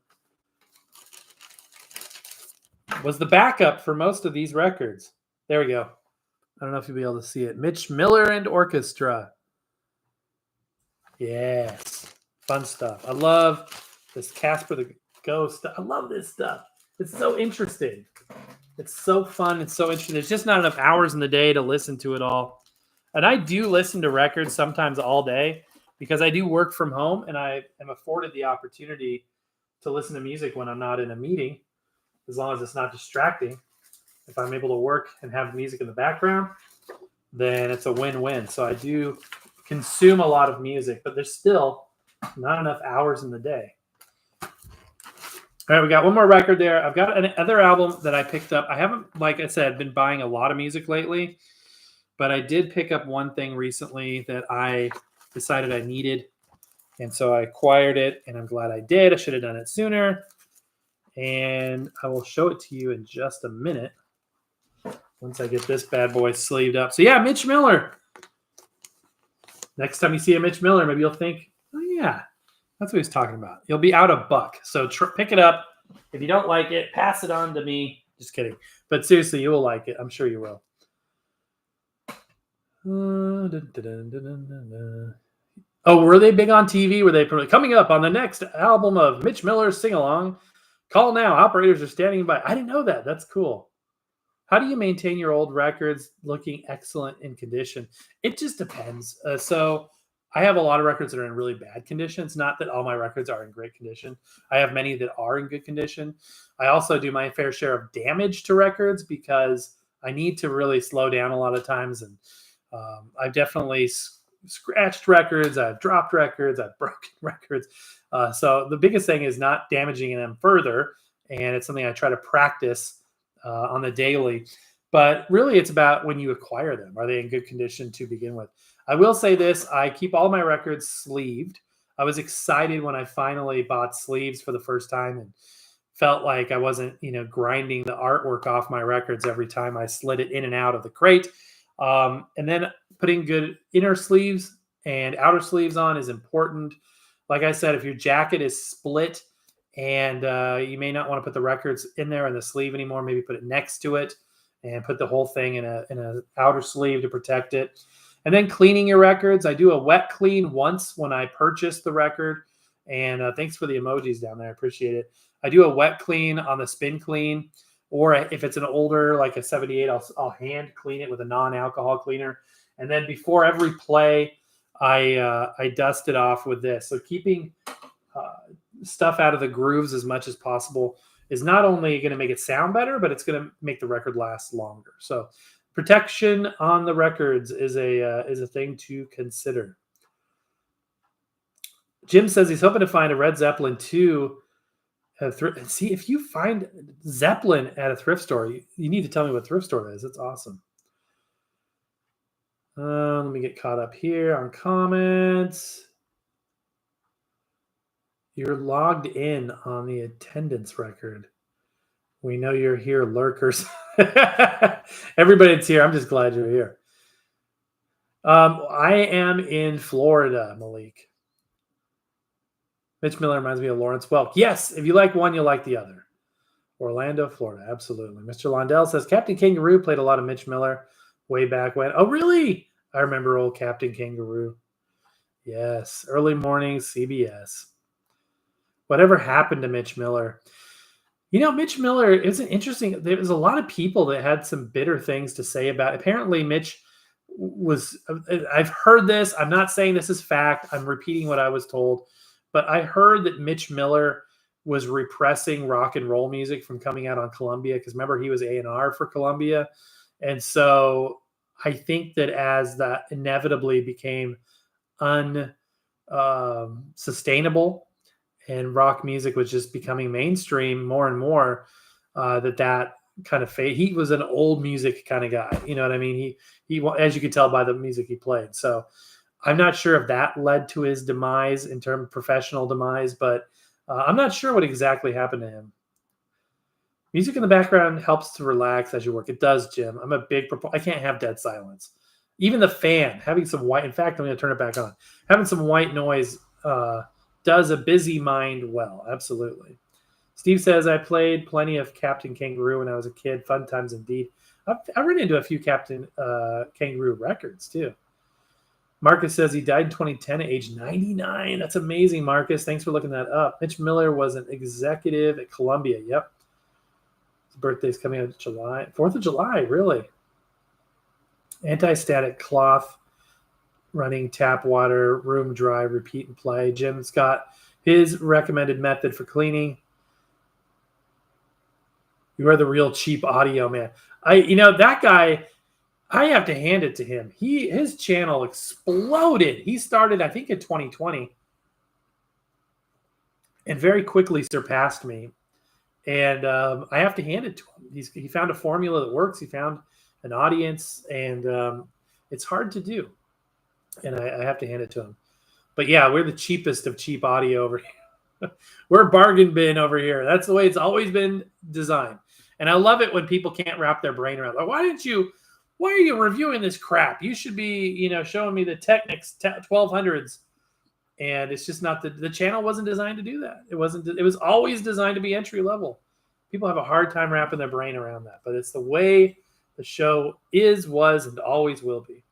S1: was the backup for most of these records. There we go. I don't know if you'll be able to see it. Mitch Miller and Orchestra. Yes. Fun stuff. I love this Casper the Ghost. I love this stuff. It's so interesting. It's so fun. It's so interesting. There's just not enough hours in the day to listen to it all. And I do listen to records sometimes all day because I do work from home and I am afforded the opportunity to listen to music when I'm not in a meeting, as long as it's not distracting. If I'm able to work and have music in the background, then it's a win-win. So I do consume a lot of music, but there's still not enough hours in the day. All right, we got one more record there. I've got another album that I picked up. I haven't, like I said, been buying a lot of music lately, but I did pick up one thing recently that I decided I needed, and so I acquired it, and I'm glad I did. I should have done it sooner, and I will show it to you in just a minute once I get this bad boy sleeved up. So yeah, Mitch Miller. Next time you see a Mitch Miller, maybe you'll think, oh yeah, that's what he's talking about. You'll be out $1. So pick it up. If you don't like it, pass it on to me. Just kidding. But seriously, you will like it. I'm sure you will. Oh, were they big on TV? Were they coming up on the next album of Mitch Miller's sing-along? Call now. Operators are standing by. I didn't know that. That's cool. How do you maintain your old records looking excellent in condition? It just depends. So I have a lot of records that are in really bad condition. It's not that all my records are in great condition. I have many that are in good condition. I also do my fair share of damage to records because I need to really slow down a lot of times. And I've definitely scratched records. I've dropped records. I've broken records. So the biggest thing is not damaging them further. And it's something I try to practice on the daily. But really, it's about when you acquire them. Are they in good condition to begin with? I will say this. I keep all my records sleeved. I was excited when I finally bought sleeves for the first time and felt like I wasn't, grinding the artwork off my records every time I slid it in and out of the crate. And then putting good inner sleeves and outer sleeves on is important. Like I said, if your jacket is split and you may not want to put the records in there in the sleeve anymore, maybe put it next to it and put the whole thing in a outer sleeve to protect it. And then cleaning your records. I do a wet clean once when I purchase the record. And thanks for the emojis down there. I appreciate it. I do a wet clean on the spin clean. Or if it's an older, like a 78, I'll hand clean it with a non-alcohol cleaner. And then before every play, I dust it off with this. So keeping stuff out of the grooves as much as possible is not only going to make it sound better, but it's going to make the record last longer. So protection on the records is a thing to consider. Jim says he's hoping to find a Red Zeppelin 2. See, if you find Zeppelin at a thrift store, you need to tell me what thrift store it is. It's awesome. Let me get caught up here on comments. You're logged in on the attendance record. We know you're here, lurkers. Everybody that's here, I'm just glad you're here. I am in Florida, Malik. Mitch Miller reminds me of Lawrence Welk. Yes, if you like one, you'll like the other. Orlando, Florida, absolutely. Mr. Londell says, Captain Kangaroo played a lot of Mitch Miller way back when. Oh, really? I remember old Captain Kangaroo. Yes, early morning CBS. Whatever happened to Mitch Miller? Mitch Miller is an interesting. There was a lot of people that had some bitter things to say about it. Apparently, Mitch was. I've heard this. I'm not saying this is fact. I'm repeating what I was told. But I heard that Mitch Miller was repressing rock and roll music from coming out on Columbia because remember he was A&R for Columbia, and so I think that as that inevitably became unsustainable and rock music was just becoming mainstream more and more, that kind of fade. He was an old music kind of guy. You know what I mean? He, as you could tell by the music he played. So I'm not sure if that led to his demise in terms of professional demise, but I'm not sure what exactly happened to him. Music in the background helps to relax as you work. It does, Jim. I'm a big I can't have dead silence. Even the fan, having some white. In fact, I'm going to turn it back on. Having some white noise does a busy mind well. Absolutely. Steve says, I played plenty of Captain Kangaroo when I was a kid. Fun times indeed. I've run into a few Captain Kangaroo records, too. Marcus says he died in 2010 at age 99. That's amazing, Marcus. Thanks for looking that up. Mitch Miller was an executive at Columbia. Yep. His birthday's coming out in July. 4th of July, really. Anti-static cloth, running tap water, room dry, repeat and play. Jim's got his recommended method for cleaning. You are the real cheap audio man. That guy, I have to hand it to him. His channel exploded. He started, I think, in 2020 and very quickly surpassed me. And I have to hand it to him. He found a formula that works. He found an audience, and it's hard to do. And I have to hand it to him. But yeah, we're the cheapest of cheap audio over here. We're a bargain bin over here. That's the way it's always been designed. And I love it when people can't wrap their brain around it. Why are you reviewing this crap? You should be, showing me the Technics 1200s. And it's just not the channel wasn't designed to do that. It was always designed to be entry level. People have a hard time wrapping their brain around that, but it's the way the show was, and always will be.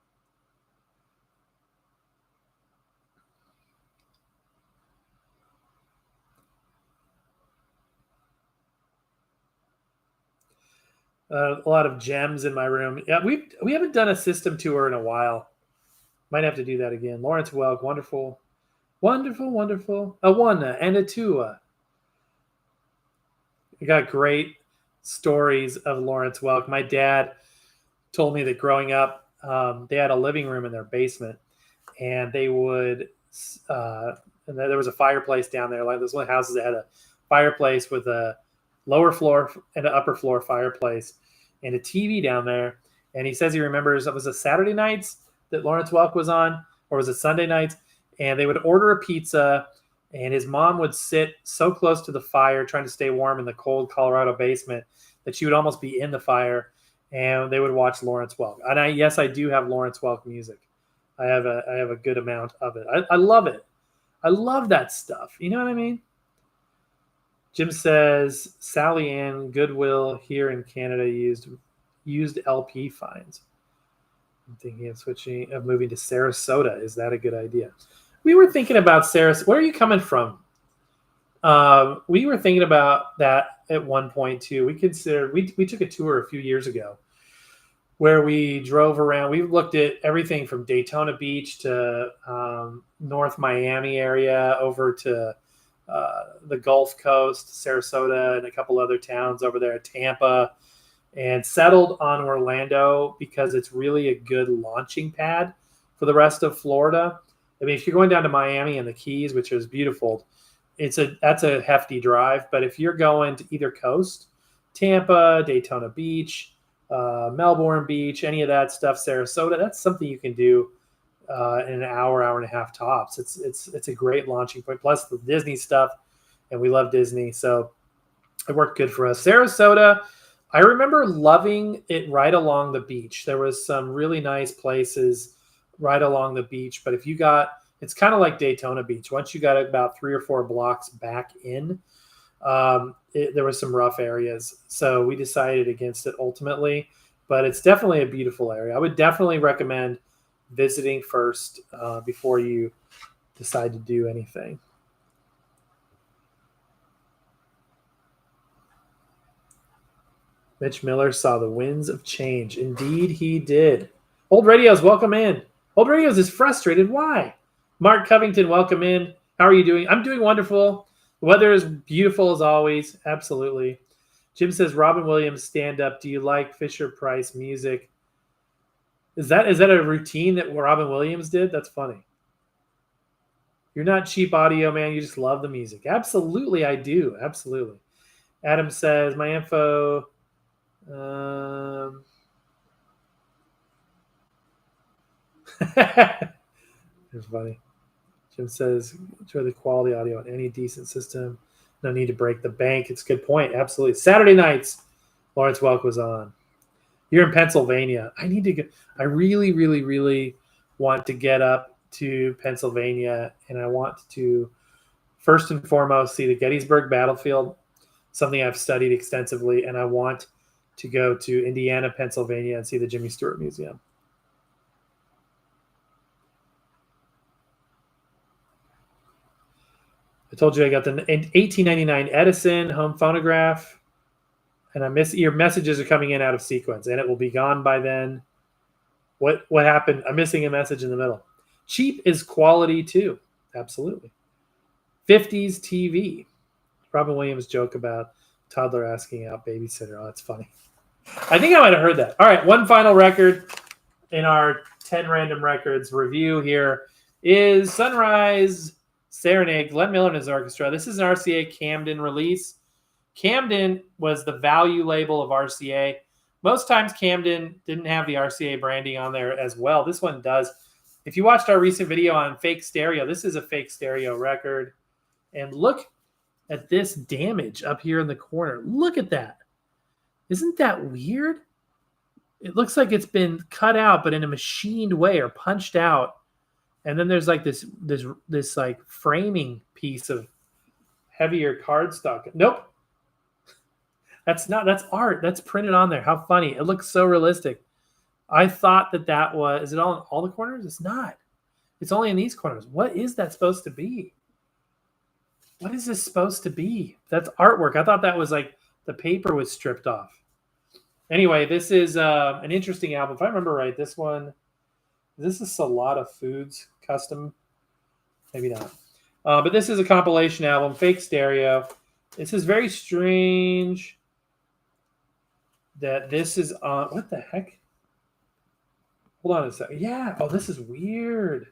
S1: A lot of gems in my room. Yeah, we haven't done a system tour in a while. Might have to do that again. Lawrence Welk, wonderful. Wonderful, wonderful. A one and a two. I got great stories of Lawrence Welk. My dad told me that growing up, they had a living room in their basement, and they would, and there was a fireplace down there. Like, there's one of the houses that had a fireplace with a lower floor and an upper floor fireplace and a TV down there. And he says he remembers it was a Saturday nights that Lawrence Welk was on, or was it Sunday nights? And they would order a pizza, and his mom would sit so close to the fire trying to stay warm in the cold Colorado basement that she would almost be in the fire, and they would watch Lawrence Welk. And I do have Lawrence Welk music. I have a good amount of it. I love it. I love that stuff. You know what I mean? Jim says Sally Ann Goodwill here in Canada used LP fines. I'm thinking of moving to Sarasota. Is that a good idea? We were thinking about Sarasota. Where are you coming from? We were thinking about that at one point too. We considered we took a tour a few years ago where we drove around. We looked at everything from Daytona Beach to North Miami area over to the Gulf Coast, Sarasota, and a couple other towns over there, Tampa, and settled on Orlando because it's really a good launching pad for the rest of Florida. I mean, if you're going down to Miami and the Keys, which is beautiful, that's a hefty drive. But if you're going to either coast, Tampa, Daytona Beach, Melbourne Beach, any of that stuff, Sarasota, that's something you can do in an hour and a half tops. It's a great launching point. Plus the Disney stuff, and we love Disney, so it worked good for us. Sarasota, I remember loving it right along the beach. There was some really nice places right along the beach, but it's kind of like Daytona Beach. Once you got about 3 or 4 blocks back in, there was some rough areas. So we decided against it ultimately, but it's definitely a beautiful area. I would definitely recommend visiting first before you decide to do anything. Mitch Miller saw the winds of change. Indeed, he did. Old Radios, welcome in. Old Radios is frustrated. Why? Mark Covington, welcome in. How are you doing? I'm doing wonderful. The weather is beautiful as always. Absolutely. Jim says, Robin Williams stand up. Do you like Fisher-Price music? Is that a routine that Robin Williams did? That's funny. You're not cheap audio, man. You just love the music. Absolutely, I do. Absolutely. Adam says, my info. It's funny. Jim says, enjoy the quality audio on any decent system. No need to break the bank. It's a good point. Absolutely. Saturday nights, Lawrence Welk was on. You're in Pennsylvania. I need to get. I really, really, really want to get up to Pennsylvania, and I want to first and foremost see the Gettysburg Battlefield, something I've studied extensively, and I want to go to Indiana, Pennsylvania, and see the Jimmy Stewart Museum. I told you I got the 1899 Edison home phonograph. And your messages are coming in out of sequence, and it will be gone by then. What happened? I'm missing a message in the middle. Cheap is quality too. Absolutely. 50s TV. Robin Williams joke about toddler asking out babysitter. Oh, that's funny. I think I might have heard that. All right, one final record in our 10 random records review here is Sunrise Serenade, Glenn Miller and his orchestra. This is an RCA Camden release. Camden was the value label of RCA. Most times Camden didn't have the RCA branding on there as well. This one does. If you watched our recent video on fake stereo, this is a fake stereo record. And look at this damage up here in the corner. Look at that. Isn't that weird? It looks like it's been cut out, but in a machined way or punched out. And then there's like this like framing piece of heavier cardstock. Nope. That's art. That's printed on there. How funny. It looks so realistic. I thought that was, is it all in all the corners? It's not. It's only in these corners. What is that supposed to be? What is this supposed to be? That's artwork. I thought that was like the paper was stripped off. Anyway, this is an interesting album. If I remember right, this is Salata Foods custom. Maybe not. But this is a compilation album, fake stereo. This is very strange that this is on. What the heck? Hold on a second. Yeah. Oh, this is weird.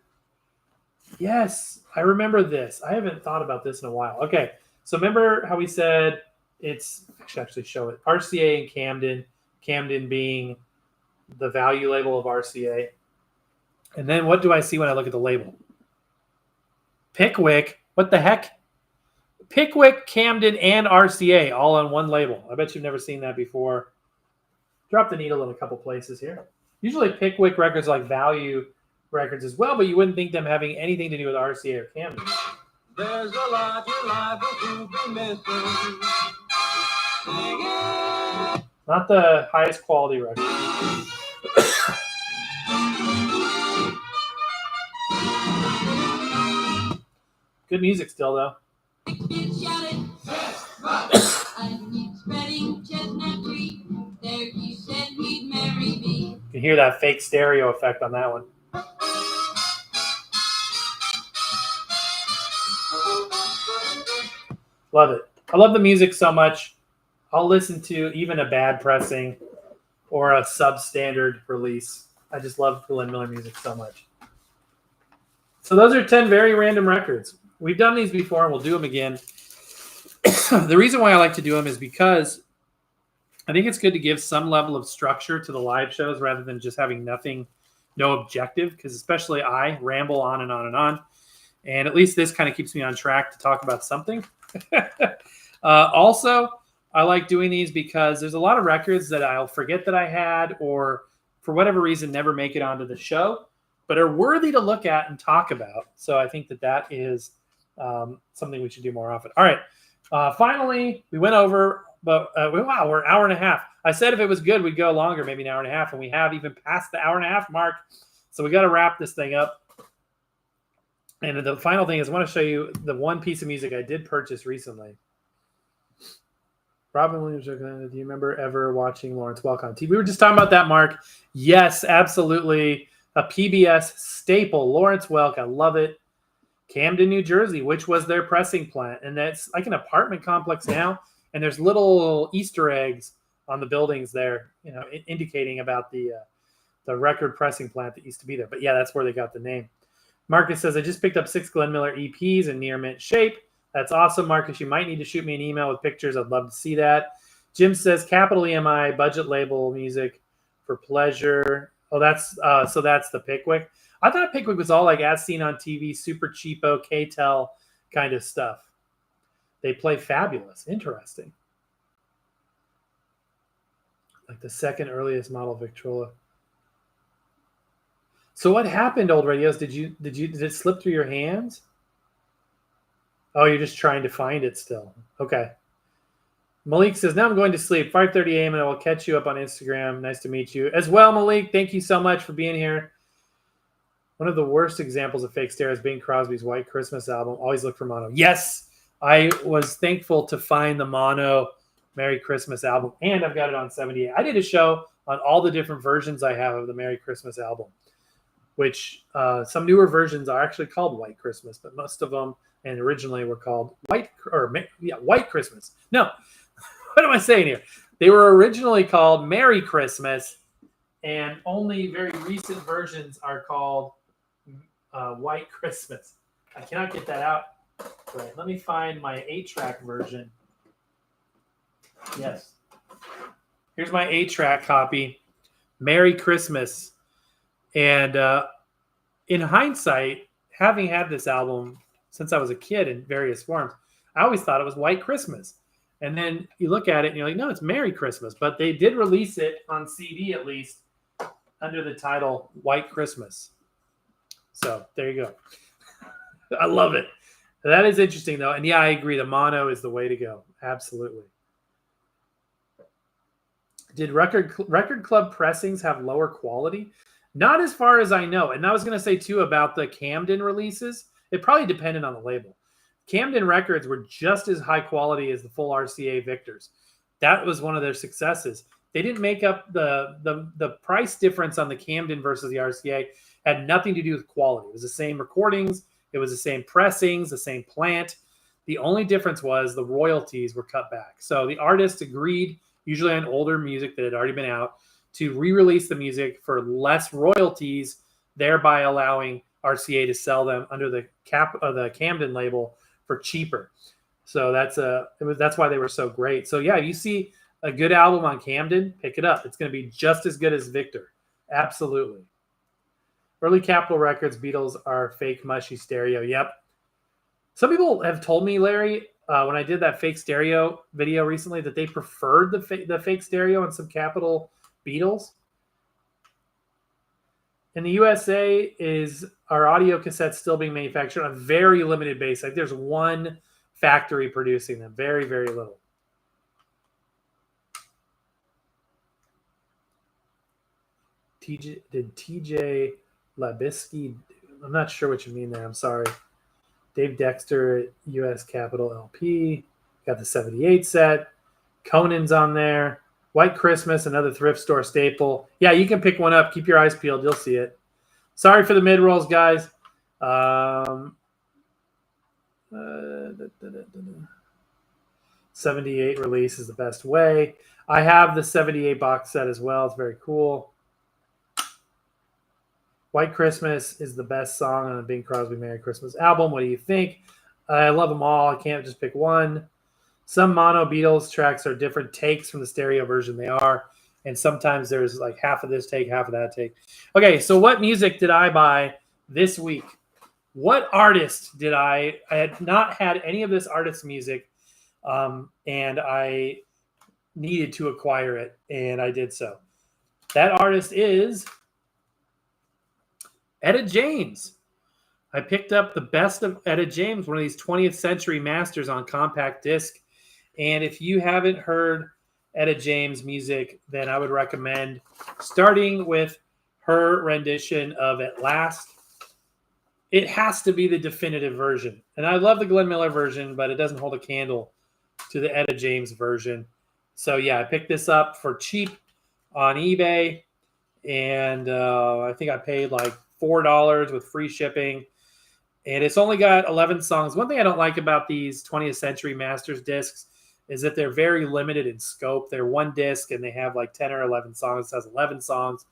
S1: Yes, I remember this. I haven't thought about this in a while. Okay. So remember how we said it's actually show it. RCA and Camden. Camden being the value label of RCA. And then what do I see when I look at the label? Pickwick. What the heck? Pickwick, Camden, and RCA all on one label. I bet you've never seen that before. Drop the needle in a couple places here. Usually Pickwick records like value records as well, but you wouldn't think them having anything to do with RCA or Camden. There's a lot you're liable to be missing. Not the highest quality record. Good music still, though. You can hear that fake stereo effect on that one. Love it. I love the music so much. I'll listen to even a bad pressing or a substandard release. I just love Glenn Miller music so much. So those are 10 very random records. We've done these before and we'll do them again. The reason why I like to do them is because I think it's good to give some level of structure to the live shows rather than just having nothing, no objective, because especially I ramble on and on and on. And at least this kind of keeps me on track to talk about something. Also, I like doing these because there's a lot of records that I'll forget that I had or for whatever reason never make it onto the show, but are worthy to look at and talk about. So I think that is something we should do more often. All right. Finally, we went over, but wow, we're an hour and a half. I said if it was good, we'd go longer, maybe an hour and a half, and we have even passed the hour and a half mark. So we got to wrap this thing up. And the final thing is I want to show you the one piece of music I did purchase recently. Robin Williams, do you remember ever watching Lawrence Welk on TV? We were just talking about that, Mark. Yes, absolutely. A PBS staple, Lawrence Welk. I love it. Camden, New Jersey, which was their pressing plant. And that's like an apartment complex now. And there's little Easter eggs on the buildings there, indicating about the record pressing plant that used to be there. But yeah, that's where they got the name. Marcus says, I just picked up 6 Glenn Miller EPs in near mint shape. That's awesome, Marcus. You might need to shoot me an email with pictures. I'd love to see that. Jim says, Capital EMI, budget label music for pleasure. Oh, that's so that's the Pickwick. I thought Pickwick was all like as seen on TV, super cheapo, K-Tel kind of stuff. They play fabulous. Interesting. Like the second earliest model Victrola. So what happened, Old Radios? Did it slip through your hands? Oh, you're just trying to find it still. Okay. Malik says, now I'm going to sleep. 5:30 a.m. and I will catch you up on Instagram. Nice to meet you. As well, Malik, thank you so much for being here. One of the worst examples of fake stereo is Bing Crosby's White Christmas album. Always look for mono. Yes, I was thankful to find the mono Merry Christmas album, and I've got it on 78. I did a show on all the different versions I have of the Merry Christmas album, which some newer versions are actually called White Christmas, but most of them and originally were called White Christmas. No, what am I saying here? They were originally called Merry Christmas, and only very recent versions are called White Christmas. I cannot get that out. Right, let me find my 8-track version. Yes. Here's my 8-track copy. Merry Christmas. And in hindsight, having had this album since I was a kid in various forms, I always thought it was White Christmas. And then you look at it and you're like, no, it's Merry Christmas. But they did release it on CD at least under the title White Christmas. So there you go. I love it. That is interesting, though. And yeah, I agree. The mono is the way to go. Absolutely. Did record club pressings have lower quality? Not as far as I know. And I was going to say, too, about the Camden releases. It probably depended on the label. Camden records were just as high quality as the full RCA Victors. That was one of their successes. They didn't make up the price difference on the Camden versus the RCA. Had nothing to do with quality. It was the same recordings. It was the same pressings, the same plant. The only difference was the royalties were cut back. So the artists agreed, usually on older music that had already been out, to re-release the music for less royalties, thereby allowing RCA to sell them under the Camden label for cheaper. So that's why they were so great. So yeah, you see a good album on Camden, pick it up. It's going to be just as good as Victor. Absolutely. Early Capitol Records, Beatles are fake mushy stereo. Yep. Some people have told me, Larry, when I did that fake stereo video recently, that they preferred the fake stereo and some Capitol Beatles. In the USA, is our audio cassettes still being manufactured on a very limited basis? Like there's one factory producing them. Very, very little. TJ Labisky, I'm not sure what you mean there. I'm sorry. Dave Dexter, US Capitol LP. Got the 78 set. Conan's on there. White Christmas, another thrift store staple. Yeah, you can pick one up. Keep your eyes peeled. You'll see it. Sorry for the mid-rolls, guys. 78 release is the best way. I have the 78 box set as well. It's very cool. White Christmas is the best song on the Bing Crosby Merry Christmas album. What do you think? I love them all. I can't just pick one. Some mono Beatles tracks are different takes from the stereo version they are. And sometimes there's like half of this take, half of that take. Okay, so what music did I buy this week? What artist did I had not had any of this artist's music, and I needed to acquire it, and I did so. That artist is Etta James. I picked up the best of Etta James, one of these 20th century masters on compact disc. And if you haven't heard Etta James music, then I would recommend starting with her rendition of At Last. It has to be the definitive version. And I love the Glenn Miller version, but it doesn't hold a candle to the Etta James version. So yeah, I picked this up for cheap on eBay. And I think I paid like $4 with free shipping. And it's only got 11 songs. One thing I don't like about these 20th Century Masters discs is that they're very limited in scope. They're one disc and they have like 10 or 11 songs. It has 11 songs.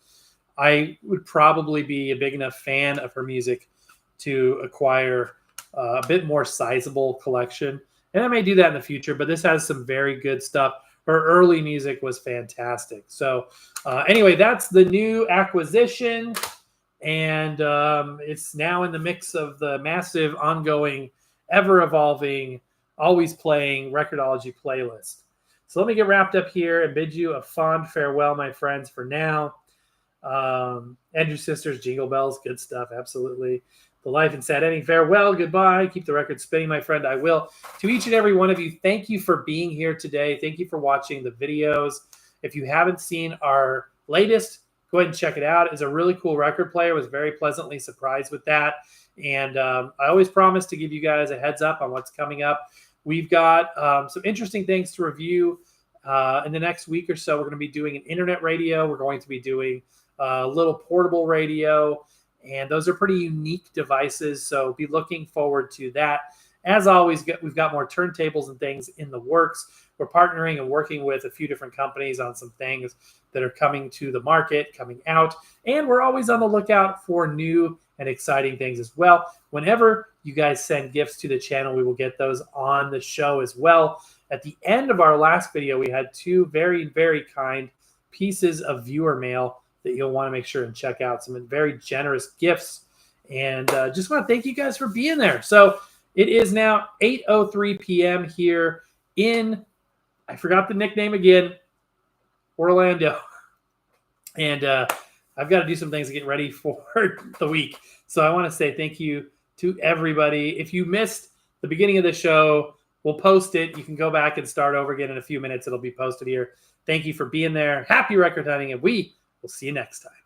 S1: I would probably be a big enough fan of her music to acquire a bit more sizable collection. And I may do that in the future, but this has some very good stuff. Her early music was fantastic. So anyway, that's the new acquisition. And it's now in the mix of the massive, ongoing, ever-evolving, always playing Record-ology playlist. So let me get wrapped up here and bid you a fond farewell, my friends, for now. Andrew Sisters, Jingle Bells, good stuff, absolutely. The Life and Sad Ending, farewell, goodbye. Keep the record spinning, my friend, I will. To each and every one of you, thank you for being here today. Thank you for watching the videos. If you haven't seen our latest, go ahead and check it out. It's a really cool record player. I was very pleasantly surprised with that. And I always promise to give you guys a heads up on what's coming up. We've got some interesting things to review in the next week or so. We're going to be doing an internet radio. We're going to be doing a little portable radio. And those are pretty unique devices. So be looking forward to that. As always, we've got more turntables and things in the works. We're partnering and working with a few different companies on some things that are coming to the market, coming out. And we're always on the lookout for new and exciting things as well. Whenever you guys send gifts to the channel, we will get those on the show as well. At the end of our last video, we had two very, very kind pieces of viewer mail that you'll want to make sure and check out. Some very generous gifts. And just want to thank you guys for being there. So it is now 8:03 p.m. here in, I forgot the nickname again, Orlando. And I've got to do some things to get ready for the week. So I want to say thank you to everybody. If you missed the beginning of the show, we'll post it. You can go back and start over again in a few minutes. It'll be posted here. Thank you for being there. Happy record hunting, and we will see you next time.